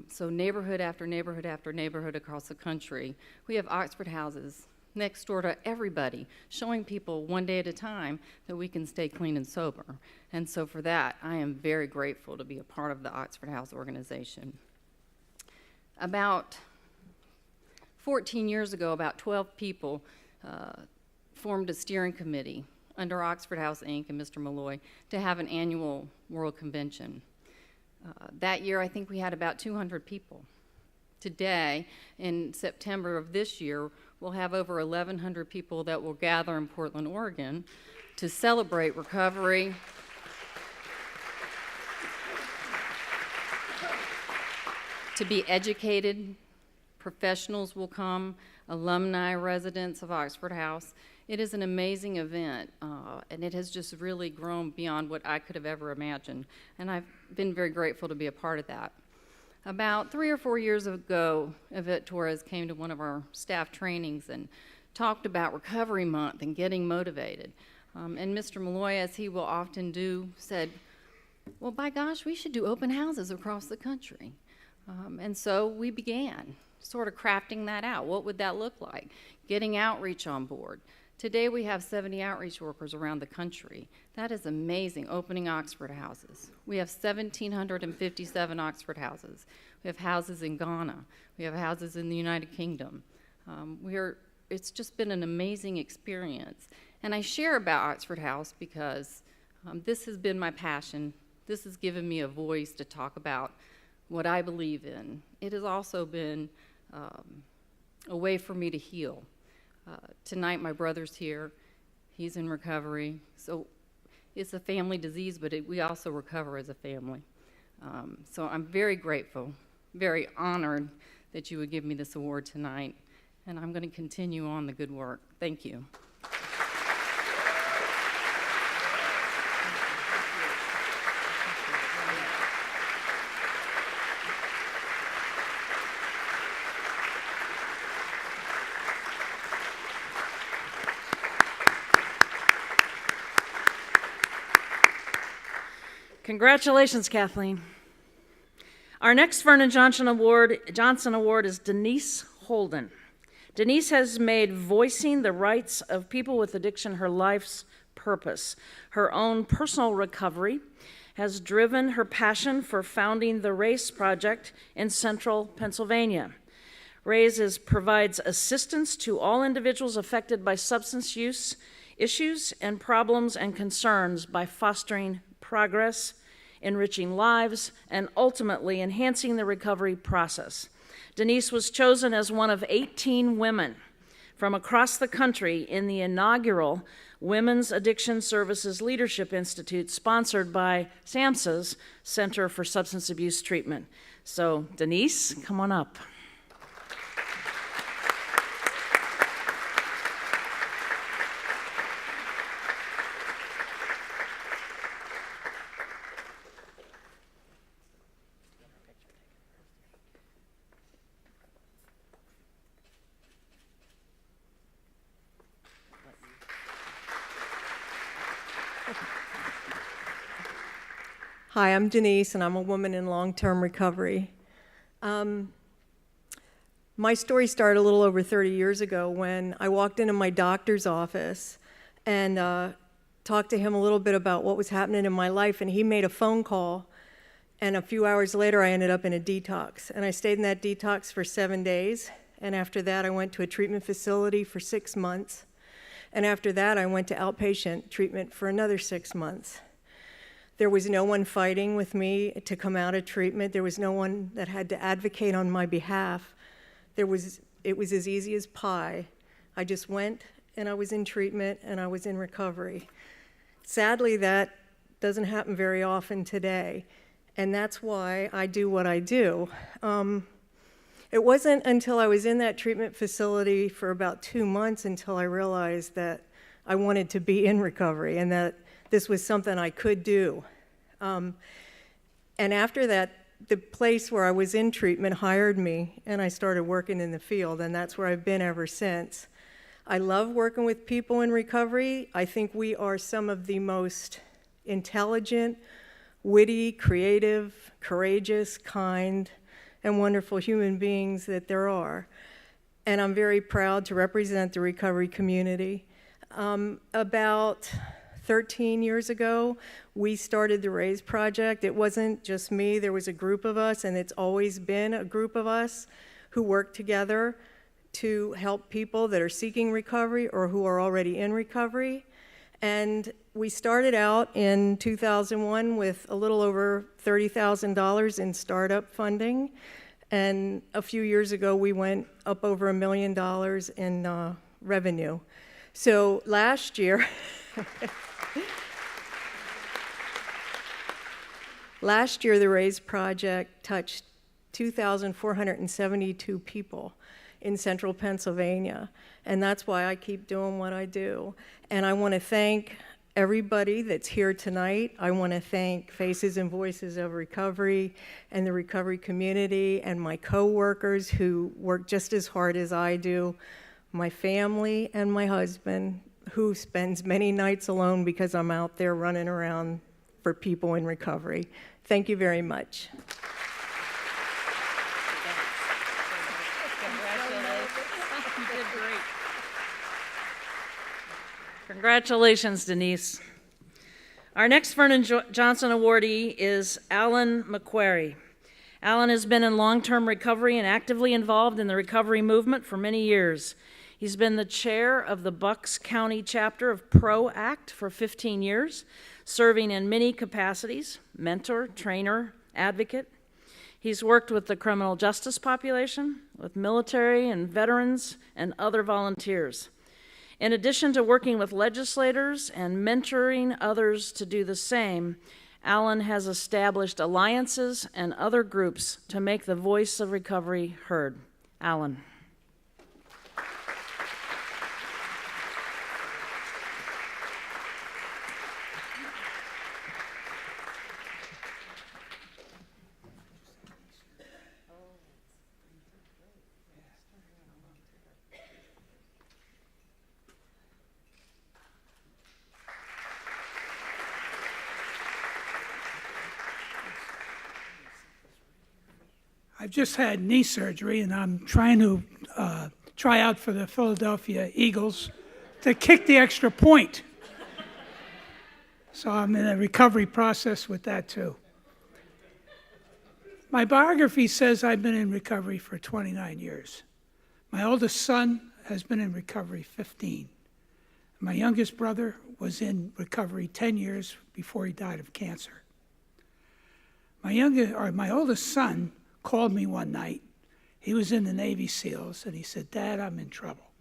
So neighborhood after neighborhood after neighborhood across the country, we have Oxford houses next door to everybody, showing people one day at a time that we can stay clean and sober. And so for that, I am very grateful to be a part of the Oxford House organization. About 14 years ago, about 12 people formed a steering committee under Oxford House, Inc. and Mr. Malloy to have an annual World Convention. That year, I think we had about 200 people. Today, in September of this year, we'll have over 1,100 people that will gather in Portland, Oregon to celebrate recovery, to be educated. Professionals will come, alumni, residents of Oxford House. It is an amazing event, and it has just really grown beyond what I could have ever imagined, and I've been very grateful to be a part of that. About 3 or 4 years ago, Yvette Torres came to one of our staff trainings and talked about Recovery Month and getting motivated. And Mr. Malloy, as he will often do, said, well, by gosh, we should do open houses across the country. And so we began sort of crafting that out. What would that look like? Getting outreach on board. Today we have 70 outreach workers around the country. That is amazing, opening Oxford houses. We have 1,757 Oxford houses. We have houses in Ghana. We have houses in the United Kingdom. It's just been an amazing experience. And I share about Oxford House because this has been my passion. This has given me a voice to talk about what I believe in. It has also been a way for me to heal. Tonight my brother's here. He's in recovery. So it's a family disease, but we also recover as a family. So I'm very grateful, very honored that you would give me this award tonight. And I'm going to continue on the good work. Thank you. Congratulations, Kathleen. Our next Vernon Johnson Award is Denise Holden. Denise has made voicing the rights of people with addiction her life's purpose. Her own personal recovery has driven her passion for founding the RASE Project in central Pennsylvania. RASE provides assistance to all individuals affected by substance use issues and problems and concerns by fostering progress, enriching lives, and ultimately enhancing the recovery process. Denise was chosen as one of 18 women from across the country in the inaugural Women's Addiction Services Leadership Institute sponsored by Samhsa's Center for Substance Abuse Treatment. So, Denise, come on up. Hi, I'm Denise, and I'm a woman in long-term recovery. My story started a little over 30 years ago when I walked into my doctor's office and talked to him a little bit about what was happening in my life, and he made a phone call, and a few hours later I ended up in a detox. And I stayed in that detox for 7 days, and after that I went to a treatment facility for 6 months, and after that I went to outpatient treatment for another 6 months. There was no one fighting with me to come out of treatment. There was no one that had to advocate on my behalf. It was as easy as pie. I just went and I was in treatment and I was in recovery. Sadly, that doesn't happen very often today, and that's why I do what I do. It wasn't until I was in that treatment facility for about 2 months until I realized that I wanted to be in recovery and that this was something I could do. And after that, the place where I was in treatment hired me, and I started working in the field, and that's where I've been ever since. I love working with people in recovery. I think we are some of the most intelligent, witty, creative, courageous, kind, and wonderful human beings that there are. And I'm very proud to represent the recovery community. About 13 years ago, we started the RASE Project. It wasn't just me, there was a group of us, and it's always been a group of us who work together to help people that are seeking recovery or who are already in recovery. And we started out in 2001 with a little over $30,000 in startup funding. And a few years ago, we went up over $1 million in revenue. So last year, the RASE Project touched 2,472 people in central Pennsylvania, and that's why I keep doing what I do. And I want to thank everybody that's here tonight. I want to thank Faces and Voices of Recovery and the recovery community and my co-workers who work just as hard as I do, my family and my husband, who spends many nights alone because I'm out there running around for people in recovery. Thank you very much. Congratulations, Denise. Our next Vernon Johnson awardee is Allen McQuarrie. Allen has been in long-term recovery and actively involved in the recovery movement for many years. He's been the chair of the Bucks County chapter of PRO-ACT for 15 years, serving in many capacities: mentor, trainer, advocate. He's worked with the criminal justice population, with military and veterans, and other volunteers. In addition to working with legislators and mentoring others to do the same, Allen has established alliances and other groups to make the voice of recovery heard. Allen. I've just had knee surgery, and I'm trying to try out for the Philadelphia Eagles to kick the extra point. So I'm in a recovery process with that too. My biography says I've been in recovery for 29 years. My oldest son has been in recovery 15. My youngest brother was in recovery 10 years before he died of cancer. My oldest son called me one night. He was in the Navy SEALs, and he said, "Dad, I'm in trouble.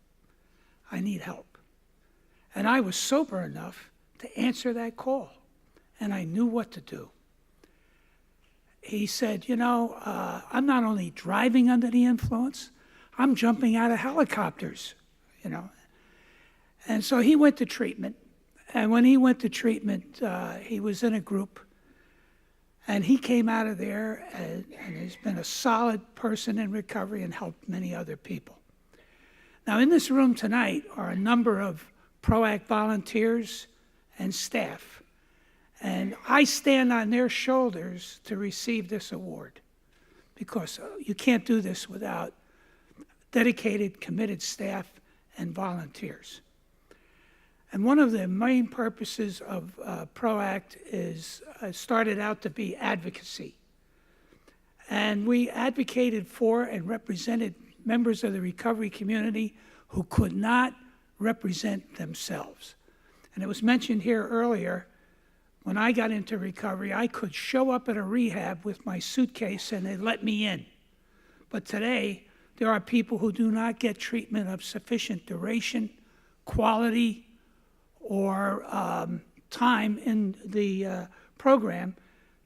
I need help." And I was sober enough to answer that call, and I knew what to do. He said, I'm not only driving under the influence, I'm jumping out of helicopters, And so he went to treatment, and when he went to treatment, he was in a group, and he came out of there and has been a solid person in recovery and helped many other people. Now, in this room tonight are a number of PROACT volunteers and staff, and I stand on their shoulders to receive this award, because you can't do this without dedicated, committed staff and volunteers. And one of the main purposes of PROACT is started out to be advocacy. And we advocated for and represented members of the recovery community who could not represent themselves. And it was mentioned here earlier, when I got into recovery, I could show up at a rehab with my suitcase and they'd let me in. But today, there are people who do not get treatment of sufficient duration, quality, or time in the program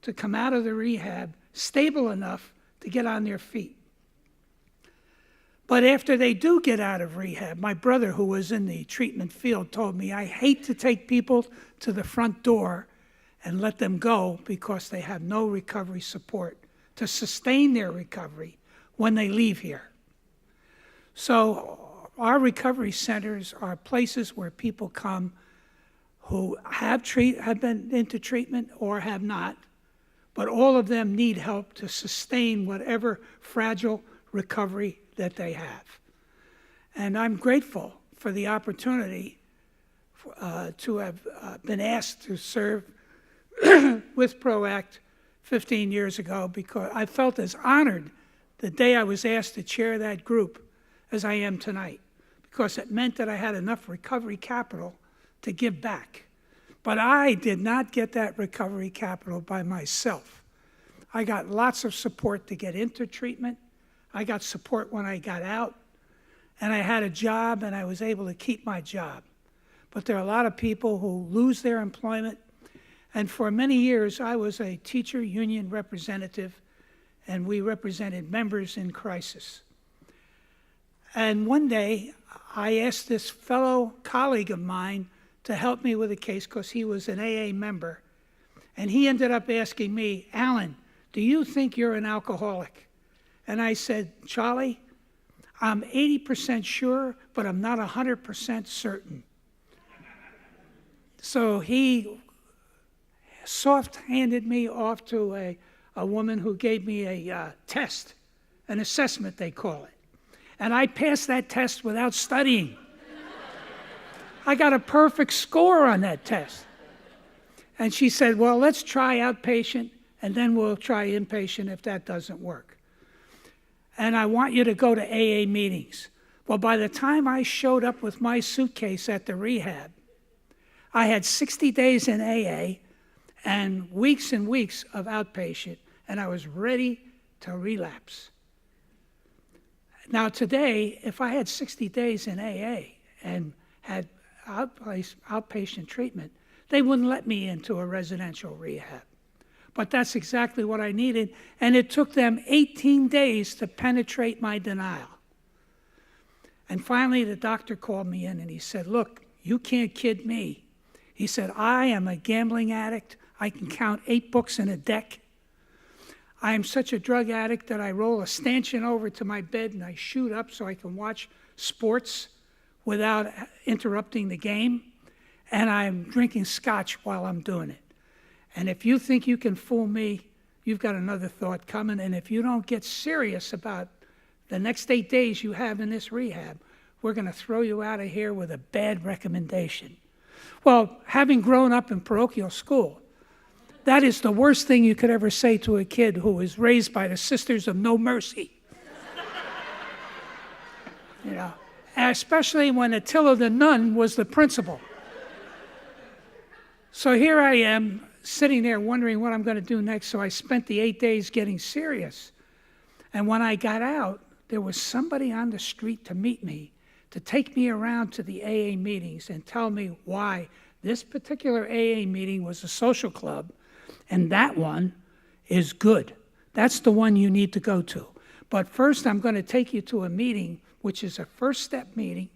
to come out of the rehab stable enough to get on their feet. But after they do get out of rehab, my brother, who was in the treatment field, told me, "I hate to take people to the front door and let them go because they have no recovery support to sustain their recovery when they leave here." So our recovery centers are places where people come who have been into treatment or have not, but all of them need help to sustain whatever fragile recovery that they have. And I'm grateful for the opportunity to have been asked to serve with PROACT 15 years ago, because I felt as honored the day I was asked to chair that group as I am tonight, because it meant that I had enough recovery capital to give back. But I did not get that recovery capital by myself. I got lots of support to get into treatment. I got support when I got out, and I had a job, and I was able to keep my job. But there are a lot of people who lose their employment, and for many years I was a teacher union representative, and we represented members in crisis. And one day I asked this fellow colleague of mine to help me with a case because he was an AA member, and he ended up asking me, "Allen, do you think you're an alcoholic?" And I said, "Charlie, I'm 80% sure, but I'm not 100% certain." So he soft-handed me off to a woman who gave me a test, an assessment they call it. And I passed that test without studying. I got a perfect score on that test. And she said, "Well, let's try outpatient, and then we'll try inpatient if that doesn't work. And I want you to go to AA meetings." Well, by the time I showed up with my suitcase at the rehab, I had 60 days in AA and weeks of outpatient, and I was ready to relapse. Now today, if I had 60 days in AA and had outpatient treatment, they wouldn't let me into a residential rehab. But that's exactly what I needed, and it took them 18 days to penetrate my denial. And finally, the doctor called me in and he said, "Look, you can't kid me." He said, "I am a gambling addict. I can count 8 books in a deck. I am such a drug addict that I roll a stanchion over to my bed and I shoot up so I can watch sports without interrupting the game. And I'm drinking scotch while I'm doing it. And if you think you can fool me, you've got another thought coming, and if you don't get serious about the next 8 days you have in this rehab, we're going to throw you out of here with a bad recommendation. Well, having grown up in parochial school, that is the worst thing you could ever say to a kid who was raised by the Sisters of No Mercy. You know, especially when Attila the nun was the principal. So here I am, sitting there wondering what I'm going to do next, so I spent the 8 days getting serious. And when I got out, there was somebody on the street to meet me, to take me around to the AA meetings and tell me why this particular AA meeting was a social club, and that one is good. That's the one you need to go to. But first, I'm going to take you to a meeting, which is a first step meeting,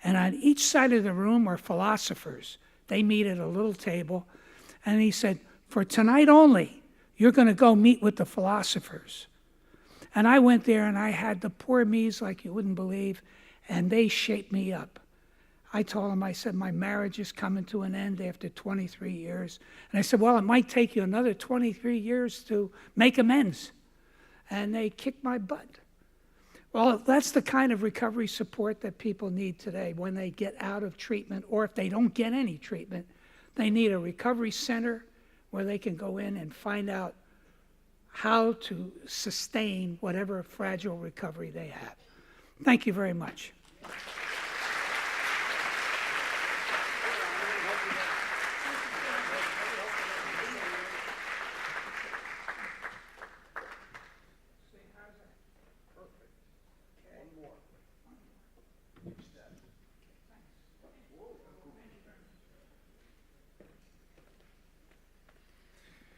and on each side of the room are philosophers. They meet at a little table, and he said, for tonight only, you're going to go meet with the philosophers. And I went there, and I had the poor me's like you wouldn't believe, and they shaped me up. I told them, I said, my marriage is coming to an end after 23 years. And I said, well, it might take you another 23 years to make amends. And they kicked my butt. Well, that's the kind of recovery support that people need today when they get out of treatment, or if they don't get any treatment, they need a recovery center where they can go in and find out how to sustain whatever fragile recovery they have. Thank you very much.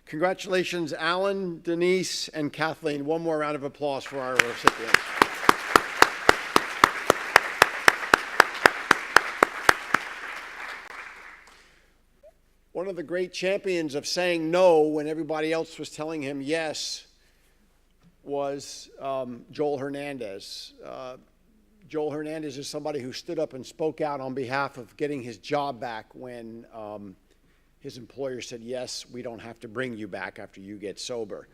Congratulations, Allen, Denise, and Kathleen. One more round of applause for our recipients. One of the great champions of saying no when everybody else was telling him yes was Joel Hernandez. Joel Hernandez is somebody who stood up and spoke out on behalf of getting his job back when his employer said, yes, we don't have to bring you back after you get sober.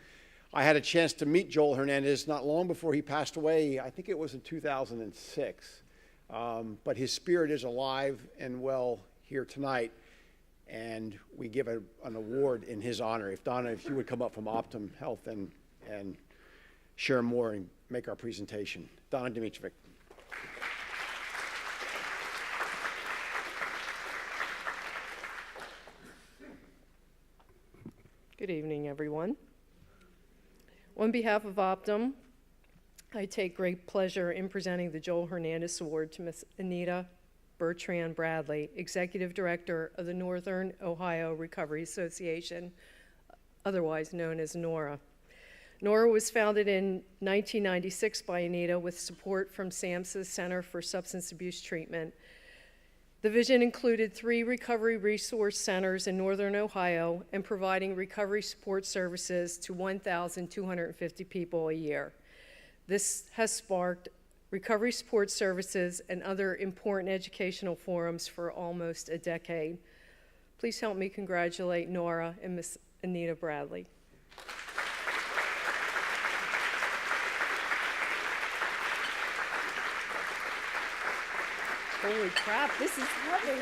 I had a chance to meet Joel Hernandez not long before he passed away. I think it was in 2006. But his spirit is alive and well here tonight, and we give an award in his honor. If Donna, if you would come up from Optum Health and share more and make our presentation. Donna Dimitrovic. Good evening, everyone. On behalf of Optum, I take great pleasure in presenting the Joel Hernandez Award to Ms. Anita Bertrand Bradley, Executive Director of the Northern Ohio Recovery Association, otherwise known as NORA. NORA was founded in 1996 by Anita with support from Samhsa Center for Substance Abuse Treatment. The vision included 3 recovery resource centers in Northern Ohio and providing recovery support services to 1,250 people a year. This has sparked recovery support services and other important educational forums for almost a decade. Please help me congratulate Nora and Ms. Anita Bradley. Holy crap, this is heavy.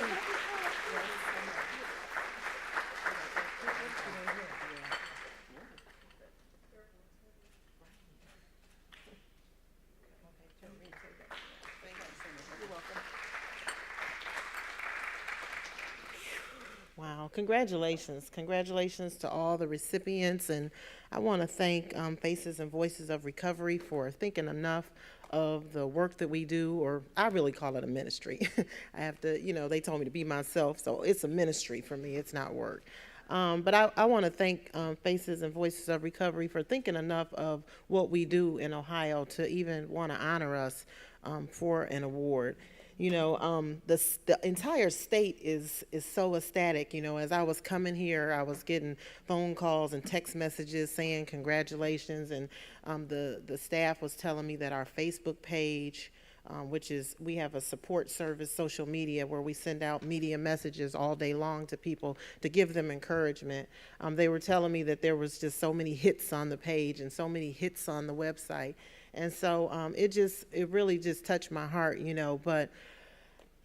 Wow, congratulations. Congratulations to all the recipients. And I want to thank Faces and Voices of Recovery for thinking enough of the work that we do, or I really call it a ministry. I have to, you know, they told me to be myself, so it's a ministry for me, it's not work. But I want to thank Faces and Voices of Recovery for thinking enough of what we do in Ohio to even want to honor us for an award. You know, the entire state is so ecstatic. You know, as I was coming here, I was getting phone calls and text messages saying congratulations, and the staff was telling me that our Facebook page which is, we have a support service, social media, where we send out media messages all day long to people to give them encouragement. They were telling me that there was just so many hits on the page and so many hits on the website. And so it really just touched my heart, you know. But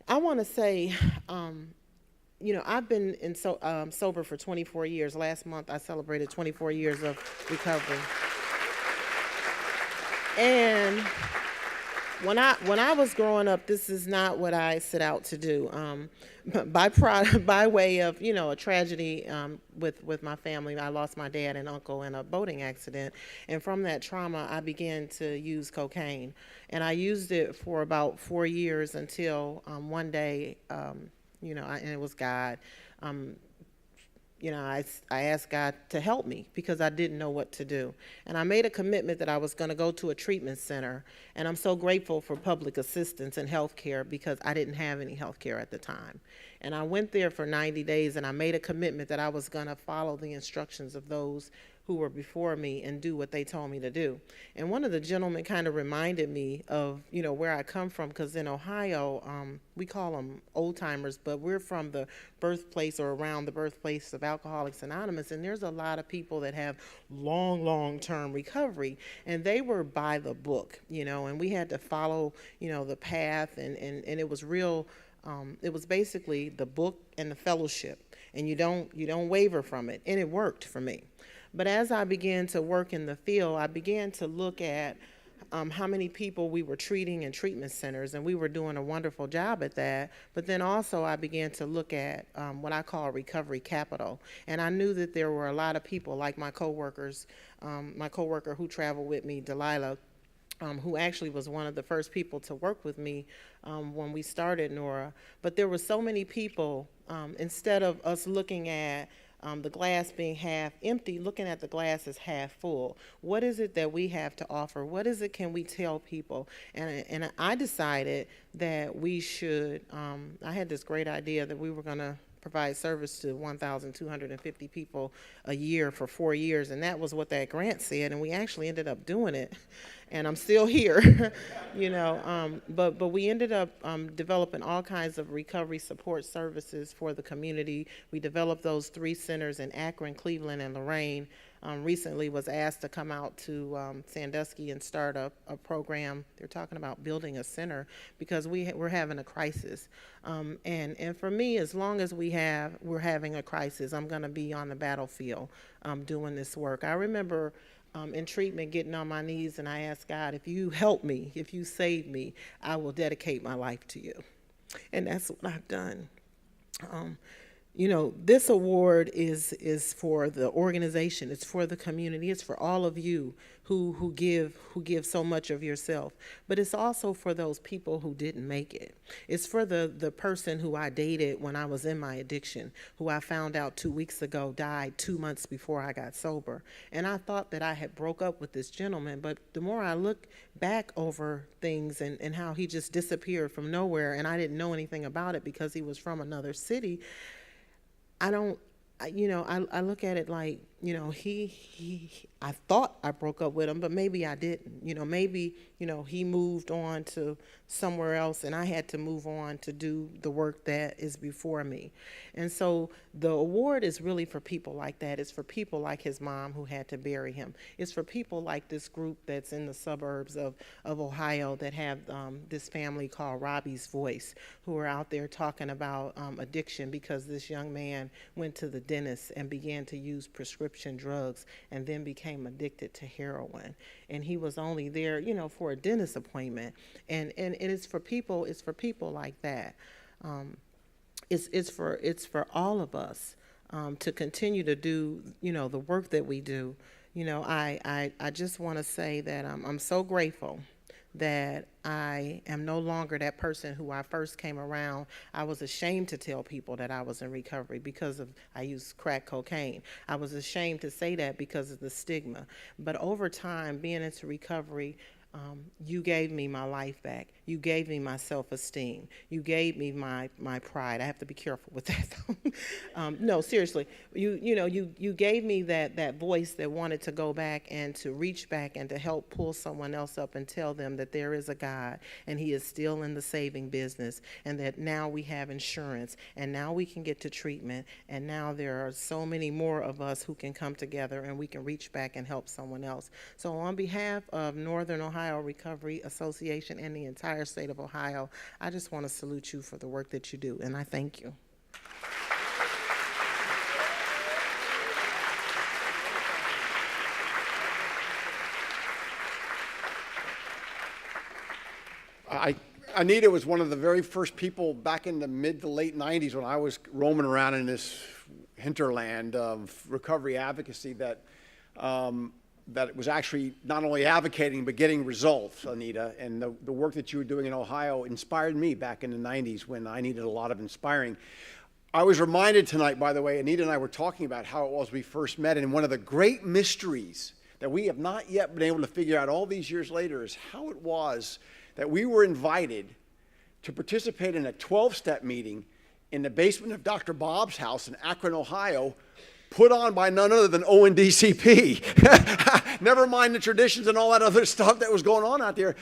I want to say, you know, I've been sober for 24 years. Last month I celebrated 24 years of recovery. And when I was growing up, this is not what I set out to do. By way of, you know, a tragedy with my family, I lost my dad and uncle in a boating accident. And from that trauma, I began to use cocaine. And I used it for about 4 years until one day, you know, and it was God. You know, I asked God to help me because I didn't know what to do. And I made a commitment that I was going to go to a treatment center. And I'm so grateful for public assistance and health care because I didn't have any health care at the time. And I went there for 90 days and I made a commitment that I was going to follow the instructions of those who were before me and do what they told me to do. And one of the gentlemen kind of reminded me of, you know, where I come from, because in Ohio, we call them old timers, but we're from the birthplace or around the birthplace of Alcoholics Anonymous, and there's a lot of people that have long-term recovery, and they were by the book, you know, and we had to follow, you know, the path, and it was real, it was basically the book and the fellowship, and you don't waver from it, and it worked for me. But as I began to work in the field, I began to look at how many people we were treating in treatment centers, and we were doing a wonderful job at that. But then also I began to look at what I call recovery capital. And I knew that there were a lot of people like my coworkers, my coworker who traveled with me, Delilah, who actually was one of the first people to work with me when we started NORA. But there were so many people, instead of us looking at the glass being half empty, looking at the glass as half full. What is it that we have to offer? What is it can we tell people? And I decided that we should, I had this great idea that we were going to provide service to 1,250 people a year for 4 years, and that was what that grant said, and we actually ended up doing it, and I'm still here, you know, but we ended up developing all kinds of recovery support services for the community. We developed those 3 centers in Akron, Cleveland, and Lorain. Recently was asked to come out to Sandusky and start a program. They're talking about building a center because we're having a crisis. And for me, as long as we're having a crisis, I'm going to be on the battlefield doing this work. I remember in treatment getting on my knees and I asked God, if you help me, if you save me, I will dedicate my life to you. And that's what I've done. You know, this award is for the organization, it's for the community, it's for all of you who give so much of yourself. But it's also for those people who didn't make it. It's for the person who I dated when I was in my addiction, who I found out 2 weeks ago died 2 months before I got sober. And I thought that I had broke up with this gentleman, but the more I look back over things and how he just disappeared from nowhere and I didn't know anything about it because he was from another city, I look at it like, you know, I thought I broke up with him, but maybe I didn't. You know, maybe, you know, he moved on to somewhere else and I had to move on to do the work that is before me. And so the award is really for people like that. It's for people like his mom who had to bury him. It's for people like this group that's in the suburbs of Ohio that have this family called Robbie's Voice, who are out there talking about addiction because this young man went to the dentist and began to use prescription drugs and then became addicted to heroin. And he was only there, you know, for a dentist appointment. And it's for people like that. It's for all of us to continue to do, you know, the work that we do. You know, I just want to say that I'm so grateful that I am no longer that person who I first came around. I was ashamed to tell people that I was in recovery because I used crack cocaine. I was ashamed to say that because of the stigma. But over time, being into recovery, You gave me my life back. You gave me my self-esteem. You gave me my pride. I have to be careful with that, though. No, seriously. You gave me that voice that wanted to go back and to reach back and to help pull someone else up and tell them that there is a God and He is still in the saving business, and that now we have insurance, and now we can get to treatment, and now there are so many more of us who can come together and we can reach back and help someone else. So on behalf of Northern Ohio Recovery Association and the entire state of Ohio, I just want to salute you for the work that you do, and I thank you. Anita was one of the very first people back in the mid to late 90s when I was roaming around in this hinterland of recovery advocacy that was actually not only advocating but getting results, Anita. And the work that you were doing in Ohio inspired me back in the 90s when I needed a lot of inspiring. I was reminded tonight, by the way, Anita and I were talking about how it was we first met, and one of the great mysteries that we have not yet been able to figure out all these years later is how it was that we were invited to participate in a 12-step meeting in the basement of Dr. Bob's house in Akron, Ohio, put on by none other than ONDCP. Never mind the traditions and all that other stuff that was going on out there.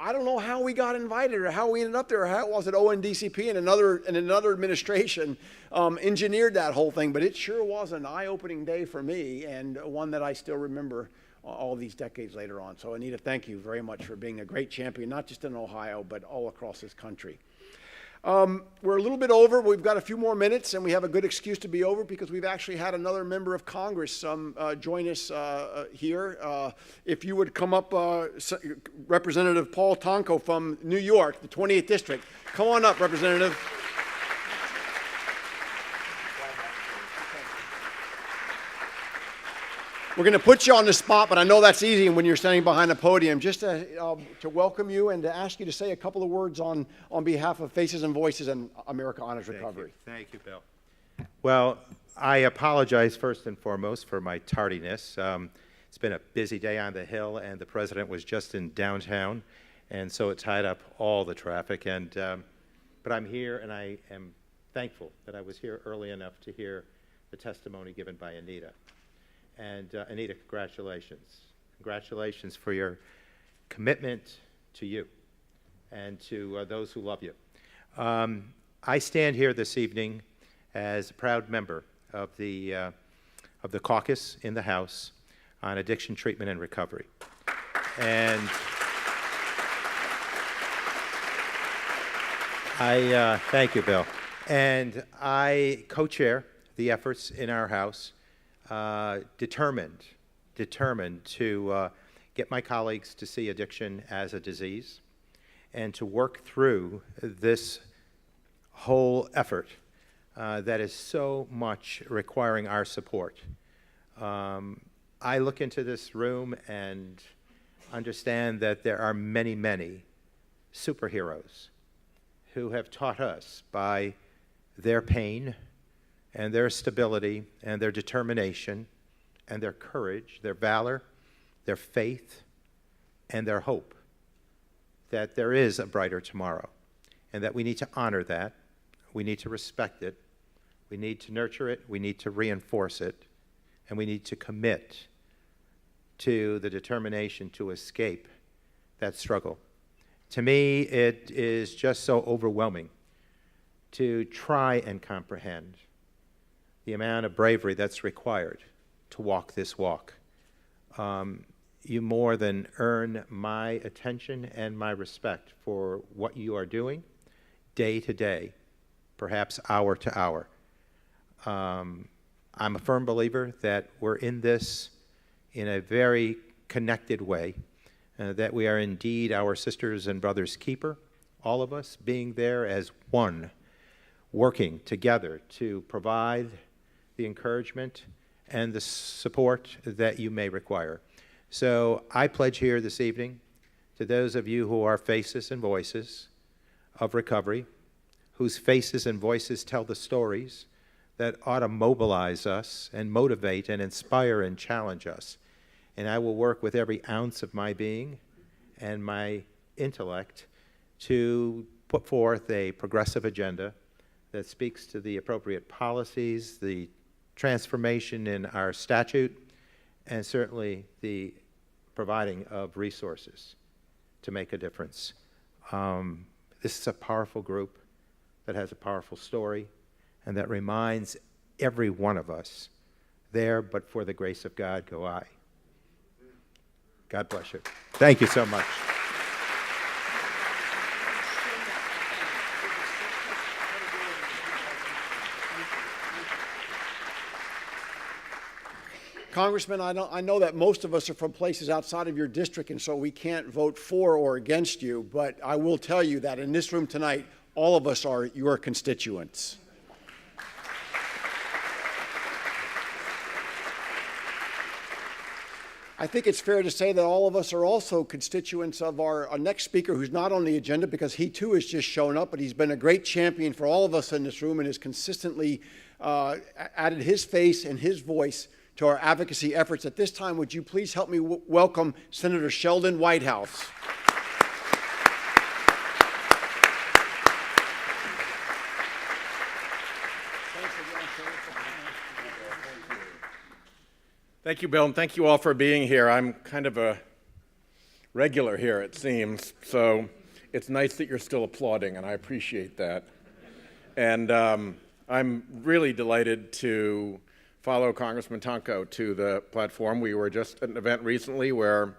I don't know how we got invited or how we ended up there or how it was that ONDCP and another administration engineered that whole thing, but it sure was an eye-opening day for me, and one that I still remember all these decades later on. So Anita, thank you very much for being a great champion, not just in Ohio, but all across this country. We're a little bit over. We've got a few more minutes, and we have a good excuse to be over because we've actually had another member of Congress join us here. If you would come up, Representative Paul Tonko from New York, the 28th District. Come on up, Representative. We're going to put you on the spot, but I know that's easy when you're standing behind the podium. Just to welcome you and to ask you to say a couple of words on behalf of Faces and Voices and America Honors Recovery. Thank you, Bill. Well, I apologize first and foremost for my tardiness. It's been a busy day on the Hill, and the President was just in downtown, and so it tied up all the traffic. But I'm here, and I am thankful that I was here early enough to hear the testimony given by Anita. And Anita, congratulations. Congratulations for your commitment to you and to those who love you. I stand here this evening as a proud member of the caucus in the House on addiction treatment and recovery. And thank you, Bill. And I co-chair the efforts in our House, determined to get my colleagues to see addiction as a disease and to work through this whole effort that is so much requiring our support. I look into this room and understand that there are many, many superheroes who have taught us by their pain and their stability and their determination and their courage, their valor, their faith, and their hope that there is a brighter tomorrow, and that we need to honor that, we need to respect it, we need to nurture it, we need to reinforce it, and we need to commit to the determination to escape that struggle. To me, it is just so overwhelming to try and comprehend the amount of bravery that's required to walk this walk. You more than earn my attention and my respect for what you are doing day to day, perhaps hour to hour. I'm a firm believer that we're in this in a very connected way, that we are indeed our sisters and brothers' keeper, all of us being there as one, working together to provide the encouragement and the support that you may require. So I pledge here this evening to those of you who are faces and voices of recovery, whose faces and voices tell the stories that ought to mobilize us and motivate and inspire and challenge us. And I will work with every ounce of my being and my intellect to put forth a progressive agenda that speaks to the appropriate policies, the transformation in our statute, and certainly the providing of resources to make a difference. This is a powerful group that has a powerful story and that reminds every one of us, there but for the grace of God go I. God bless you. Thank you so much. Congressman, I know that most of us are from places outside of your district, and so we can't vote for or against you, but I will tell you that in this room tonight, all of us are your constituents. I think it's fair to say that all of us are also constituents of our next speaker, who's not on the agenda because he too has just shown up, but he's been a great champion for all of us in this room and has consistently added his face and his voice to our advocacy efforts. At this time, would you please help me welcome Senator Sheldon Whitehouse. Thank you, Bill, and thank you all for being here. I'm kind of a regular here, it seems, so it's nice that you're still applauding, and I appreciate that. And I'm really delighted to follow Congressman Tonko to the platform. We were just at an event recently where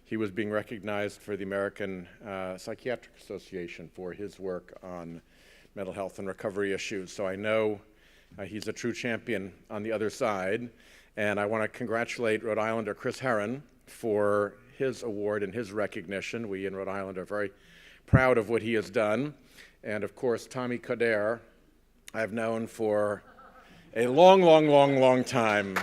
he was being recognized for the American Psychiatric Association for his work on mental health and recovery issues. So I know he's a true champion on the other side. And I want to congratulate Rhode Islander Chris Herren for his award and his recognition. We in Rhode Island are very proud of what he has done. And of course, Tommy Kader, I've known for a long, long, long, long time.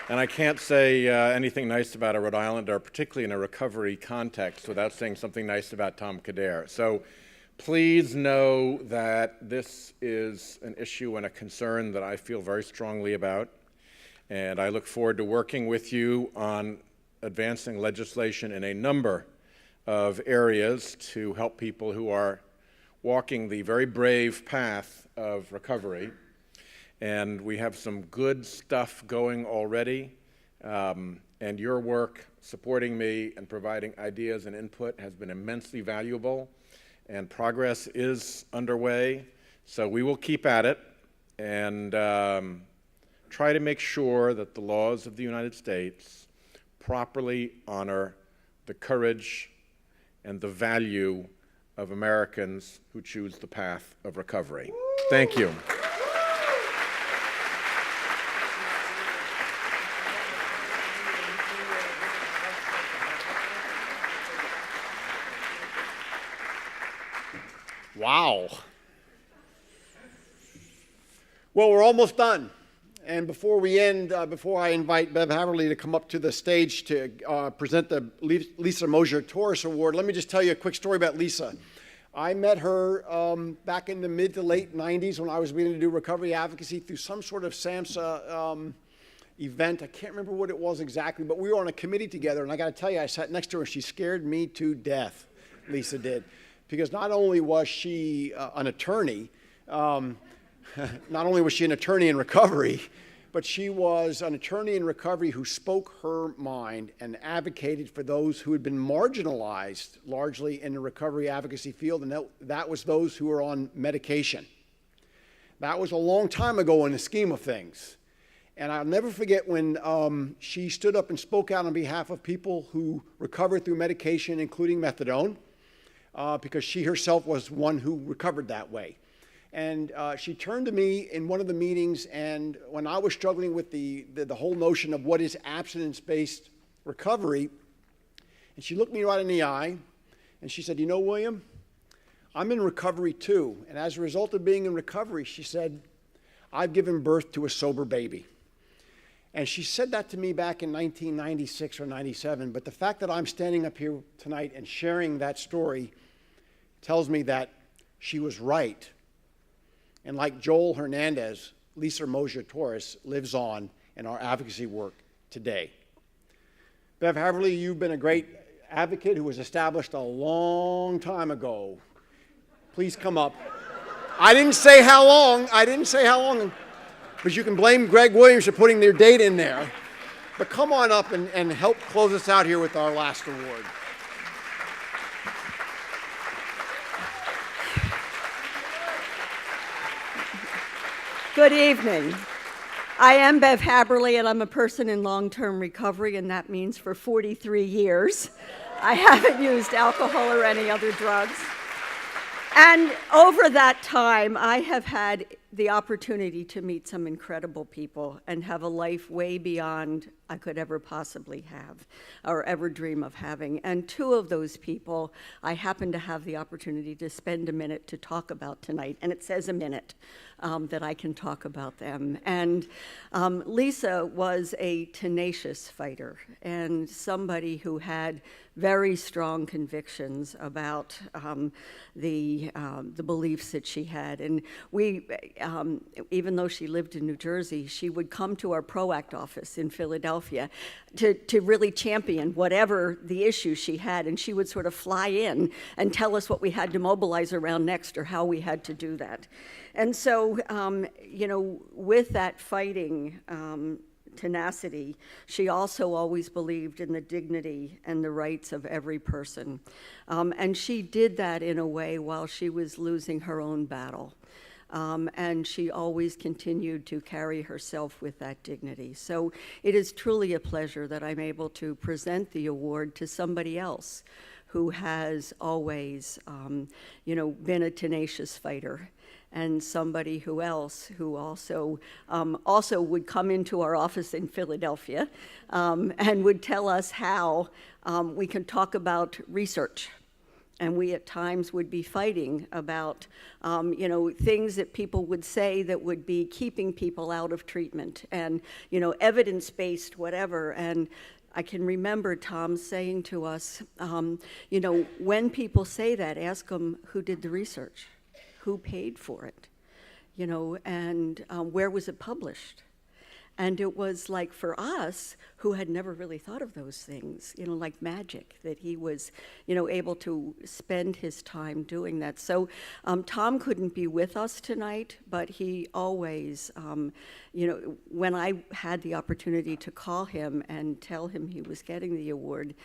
And I can't say anything nice about a Rhode Islander, particularly in a recovery context, without saying something nice about Tom Kader. So please know that this is an issue and a concern that I feel very strongly about. And I look forward to working with you on advancing legislation in a number of areas to help people who are walking the very brave path of recovery. And we have some good stuff going already. And your work supporting me and providing ideas and input has been immensely valuable. And progress is underway. So we will keep at it and try to make sure that the laws of the United States properly honor the courage and the value of Americans who choose the path of recovery. Thank you. Wow. Well, we're almost done. And before we end, before I invite Bev Haverly to come up to the stage to present the Lisa Mojer-Torres Award, let me just tell you a quick story about Lisa. I met her back in the mid to late 90s when I was beginning to do recovery advocacy through some sort of Samhsa event. I can't remember what it was exactly, but we were on a committee together, and I got to tell you, I sat next to her, and she scared me to death, Lisa did. Because not only was she an attorney, not only was she an attorney in recovery, but she was an attorney in recovery who spoke her mind and advocated for those who had been marginalized largely in the recovery advocacy field, and that was those who were on medication. That was a long time ago in the scheme of things. And I'll never forget when she stood up and spoke out on behalf of people who recovered through medication, including methadone, because she herself was one who recovered that way. And she turned to me in one of the meetings, and when I was struggling with the whole notion of what is abstinence-based recovery, and she looked me right in the eye, and she said, "You know, William, I'm in recovery too. And as a result of being in recovery," she said, "I've given birth to a sober baby." And she said that to me back in 1996 or 97, but the fact that I'm standing up here tonight and sharing that story tells me that she was right. And like Joel Hernandez, Lisa Mojer-Torres lives on in our advocacy work today. Bev Haverly, you've been a great advocate who was established a long time ago. Please come up. I didn't say how long, but you can blame Greg Williams for putting their date in there. But come on up and help close us out here with our last award. Good evening. I am Bev Haberly, and I'm a person in long-term recovery, and that means for 43 years. I haven't used alcohol or any other drugs. And over that time, I have had the opportunity to meet some incredible people and have a life way beyond I could ever possibly have or ever dream of having. And two of those people I happen to have the opportunity to spend a minute to talk about tonight, and it says a minute that I can talk about them. And Lisa was a tenacious fighter and somebody who had very strong convictions about the beliefs that she had. And we, even though she lived in New Jersey, she would come to our PROACT office in Philadelphia to really champion whatever the issue she had. And she would sort of fly in and tell us what we had to mobilize around next or how we had to do that. And so, you know, with that fighting tenacity, she also always believed in the dignity and the rights of every person. And she did that in a way while she was losing her own battle. And she always continued to carry herself with that dignity. So it is truly a pleasure that I'm able to present the award to somebody else who has always, you know, been a tenacious fighter, and somebody who also would come into our office in Philadelphia and would tell us how we can talk about research. And we at times would be fighting about, you know, things that people would say that would be keeping people out of treatment and, you know, evidence-based whatever. And I can remember Tom saying to us, you know, when people say that, ask them who did the research, who paid for it, you know, and where was it published? And it was like for us, who had never really thought of those things, you know, like magic, that he was, you know, able to spend his time doing that. So Tom couldn't be with us tonight, but he always, you know, when I had the opportunity to call him and tell him he was getting the award,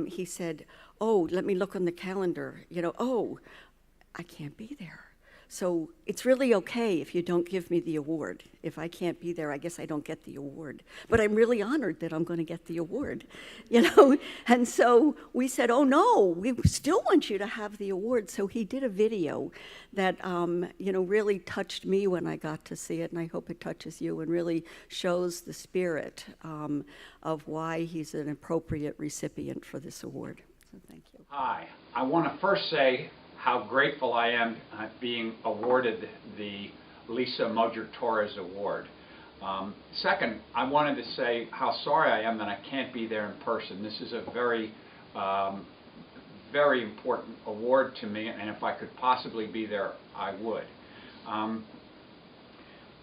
he said, oh, let me look on the calendar, you know, oh, I can't be there. So it's really okay if you don't give me the award. If I can't be there, I guess I don't get the award. But I'm really honored that I'm going to get the award, you know? And so we said, oh no, we still want you to have the award. So he did a video that, you know, really touched me when I got to see it, and I hope it touches you and really shows the spirit of why he's an appropriate recipient for this award. So thank you. Hi, I want to first say how grateful I am being awarded the Lisa Mojer-Torres Award. Second, I wanted to say how sorry I am that I can't be there in person. This is a very, very important award to me, and if I could possibly be there, I would.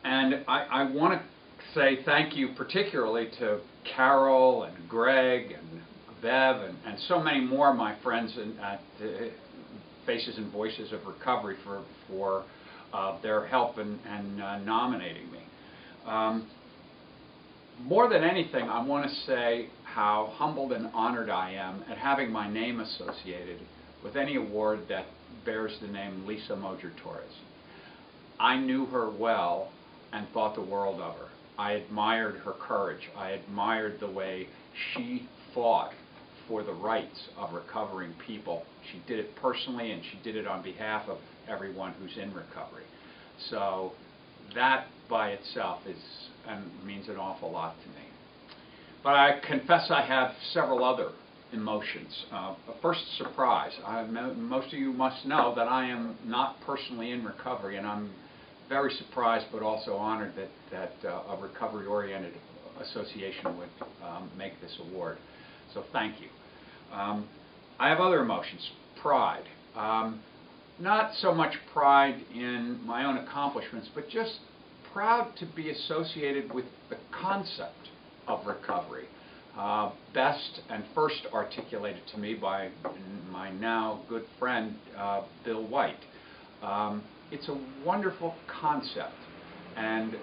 And I want to say thank you particularly to Carol and Greg and Bev and so many more of my friends at Faces and Voices of Recovery for their help in nominating me. More than anything, I want to say how humbled and honored I am at having my name associated with any award that bears the name Lisa Mojer-Torres. I knew her well and thought the world of her. I admired her courage. I admired the way she fought for the rights of recovering people. She did it personally, and she did it on behalf of everyone who's in recovery. So that by itself means an awful lot to me. But I confess I have several other emotions. First, surprise. Most of you must know that I am not personally in recovery, and I'm very surprised but also honored that a recovery-oriented association would make this award. So thank you. I have other emotions. Pride. Not so much pride in my own accomplishments, but just proud to be associated with the concept of recovery, best and first articulated to me by my now good friend, Bill White. It's a wonderful concept, and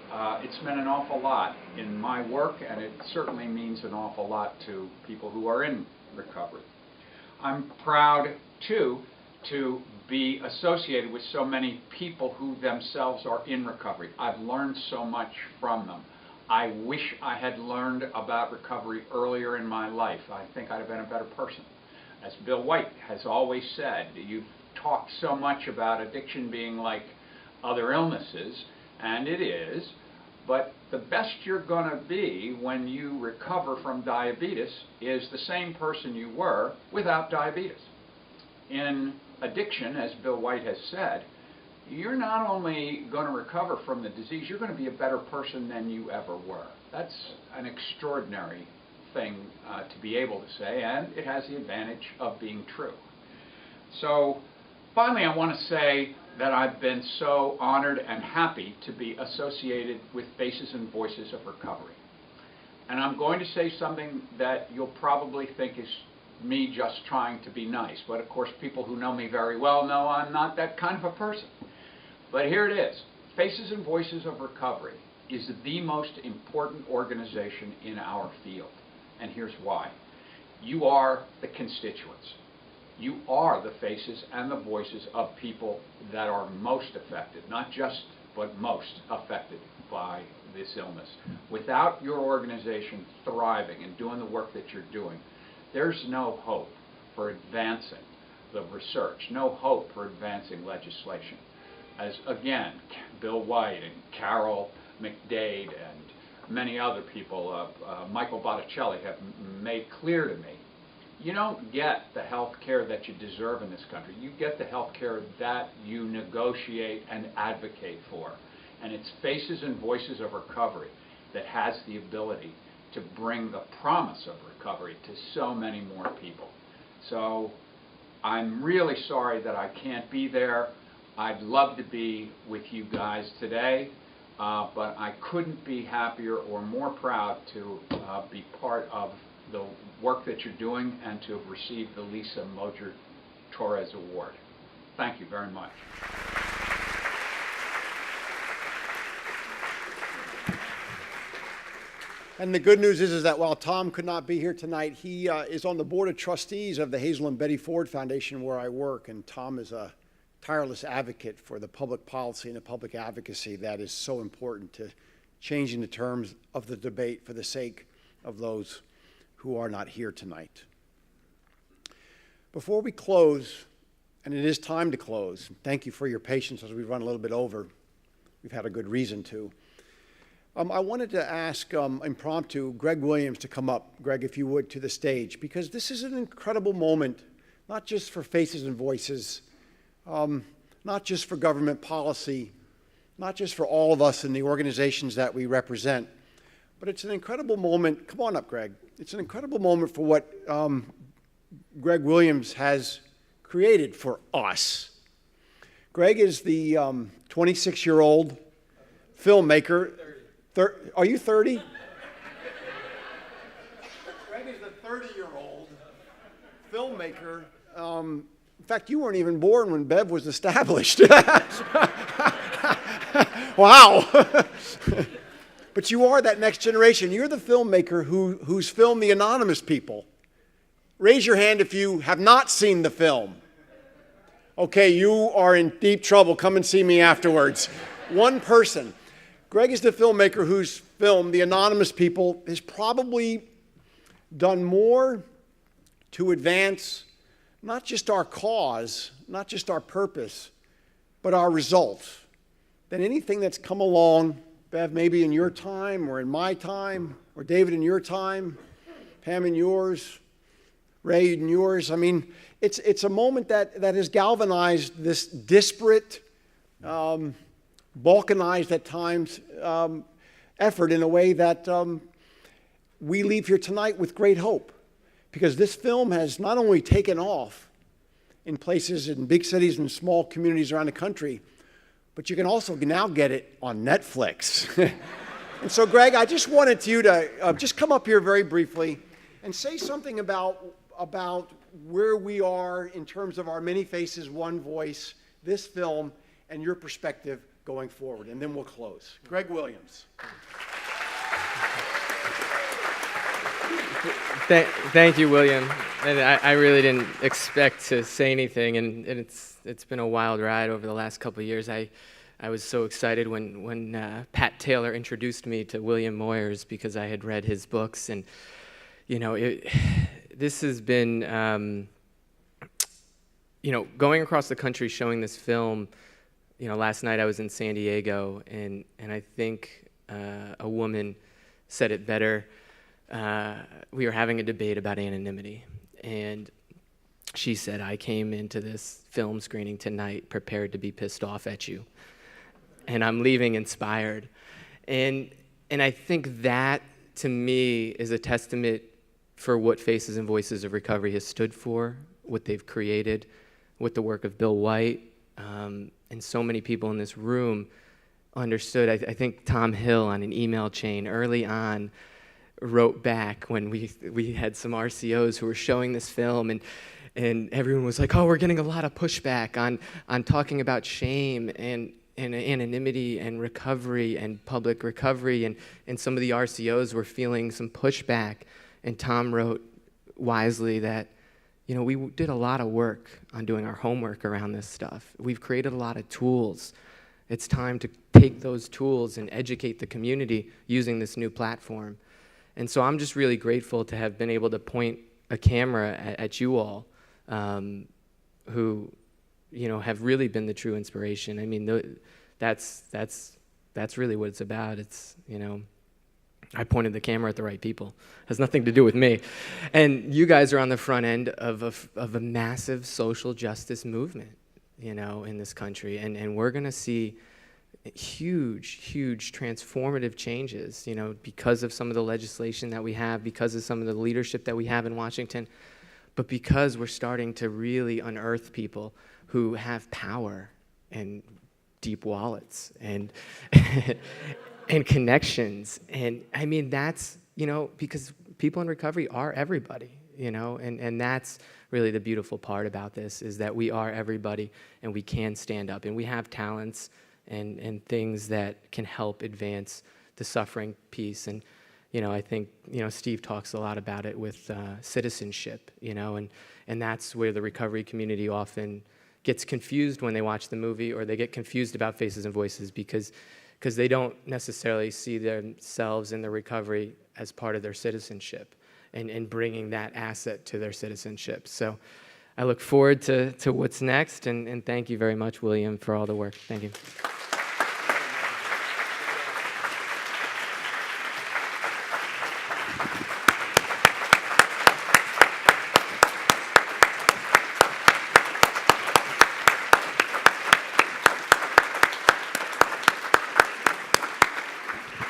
it's meant an awful lot in my work, and it certainly means an awful lot to people who are in recovery. I'm proud, too, to be associated with so many people who themselves are in recovery. I've learned so much from them. I wish I had learned about recovery earlier in my life. I think I'd have been a better person. As Bill White has always said, you've talked so much about addiction being like other illnesses, and it is, but the best you're going to be when you recover from diabetes is the same person you were without diabetes. In addiction, as Bill White has said, you're not only going to recover from the disease, you're going to be a better person than you ever were. That's an extraordinary thing to be able to say, and it has the advantage of being true. So finally, I want to say that I've been so honored and happy to be associated with Faces and Voices of Recovery. And I'm going to say something that you'll probably think is me just trying to be nice, but of course people who know me very well know I'm not that kind of a person. But here it is. Faces and Voices of Recovery is the most important organization in our field. And here's why. You are the constituents. You are the faces and the voices of people that are most affected, not just, but most affected by this illness. Without your organization thriving and doing the work that you're doing, there's no hope for advancing the research, no hope for advancing legislation. As again, Bill White and Carol McDade and many other people, Michael Botticelli, have made clear to me, you don't get the health care that you deserve in this country. You get the health care that you negotiate and advocate for. And it's Faces and Voices of Recovery that has the ability to bring the promise of recovery to so many more people. So I'm really sorry that I can't be there. I'd love to be with you guys today, but I couldn't be happier or more proud to be part of the work that you're doing and to have received the Lisa Mojer-Torres Award. Thank you very much. And the good news is that while Tom could not be here tonight, he is on the board of trustees of the Hazel and Betty Ford Foundation where I work, and Tom is a tireless advocate for the public policy and the public advocacy that is so important to changing the terms of the debate for the sake of those who are not here tonight. Before we close, and it is time to close, thank you for your patience as we've run a little bit over. We've had a good reason to. I wanted to ask impromptu Greg Williams to come up, Greg, if you would, to the stage, because this is an incredible moment, not just for Faces and Voices, not just for government policy, not just for all of us in the organizations that we represent, but it's an incredible moment. Come on up, Greg. It's an incredible moment for what Greg Williams has created for us. Greg is the 26-year-old filmmaker. Are you 30? Greg is the 30-year-old filmmaker. In fact, you weren't even born when Bev was established. Wow. But you are that next generation. You're the filmmaker who's filmed The Anonymous People. Raise your hand if you have not seen the film. Okay, you are in deep trouble. Come and see me afterwards. One person. Greg is the filmmaker who's filmed The Anonymous People, has probably done more to advance not just our cause, not just our purpose, but our results than anything that's come along, Bev, maybe in your time or in my time, or David in your time, Pam in yours, Ray in yours. I mean, it's a moment that has galvanized this disparate, balkanized at times effort in a way that we leave here tonight with great hope, because this film has not only taken off in places in big cities and small communities around the country, but you can also now get it on Netflix. And so, Greg, I just wanted you to just come up here very briefly and say something about where we are in terms of our Many Faces, One Voice, this film, and your perspective going forward, and then we'll close. Greg Williams. Thank you, William. And I really didn't expect to say anything, and it's been a wild ride over the last couple of years. I was so excited when Pat Taylor introduced me to William Moyers because I had read his books, and this has been going across the country showing this film. Last night I was in San Diego, and I think a woman said it better. We were having a debate about anonymity, and she said, I came into this film screening tonight prepared to be pissed off at you, and I'm leaving inspired. And I think that, to me, is a testament for what Faces and Voices of Recovery has stood for, what they've created, with the work of Bill White, and so many people in this room understood. I think Tom Hill, on an email chain early on, wrote back when we had some RCOs who were showing this film, and everyone was like, oh, we're getting a lot of pushback on talking about shame and anonymity and recovery and public recovery, and some of the RCOs were feeling some pushback. And Tom wrote wisely that, we did a lot of work on doing our homework around this stuff. We've created a lot of tools. It's time to take those tools and educate the community using this new platform. And so I'm just really grateful to have been able to point a camera at you all, who, have really been the true inspiration. I mean, that's really what it's about. It's, I pointed the camera at the right people. It has nothing to do with me. And you guys are on the front end of a massive social justice movement, in this country. And we're going to see huge transformative changes, because of some of the legislation that we have, because of some of the leadership that we have in Washington, but because we're starting to really unearth people who have power and deep wallets and and connections. And I mean, that's, because people in recovery are everybody, and that's really the beautiful part about this, is that we are everybody and we can stand up and we have talents and things that can help advance the suffering piece. And, I think, Steve talks a lot about it with citizenship, and that's where the recovery community often gets confused when they watch the movie, or they get confused about Faces and Voices because they don't necessarily see themselves in the recovery as part of their citizenship and bringing that asset to their citizenship. So I look forward to what's next, and thank you very much, William, for all the work. Thank you.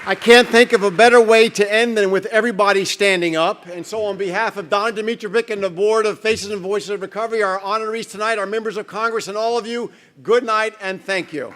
I can't think of a better way to end than with everybody standing up. And so on behalf of Donna Dimitrovic and the board of Faces and Voices of Recovery, our honorees tonight, our members of Congress, and all of you, good night and thank you.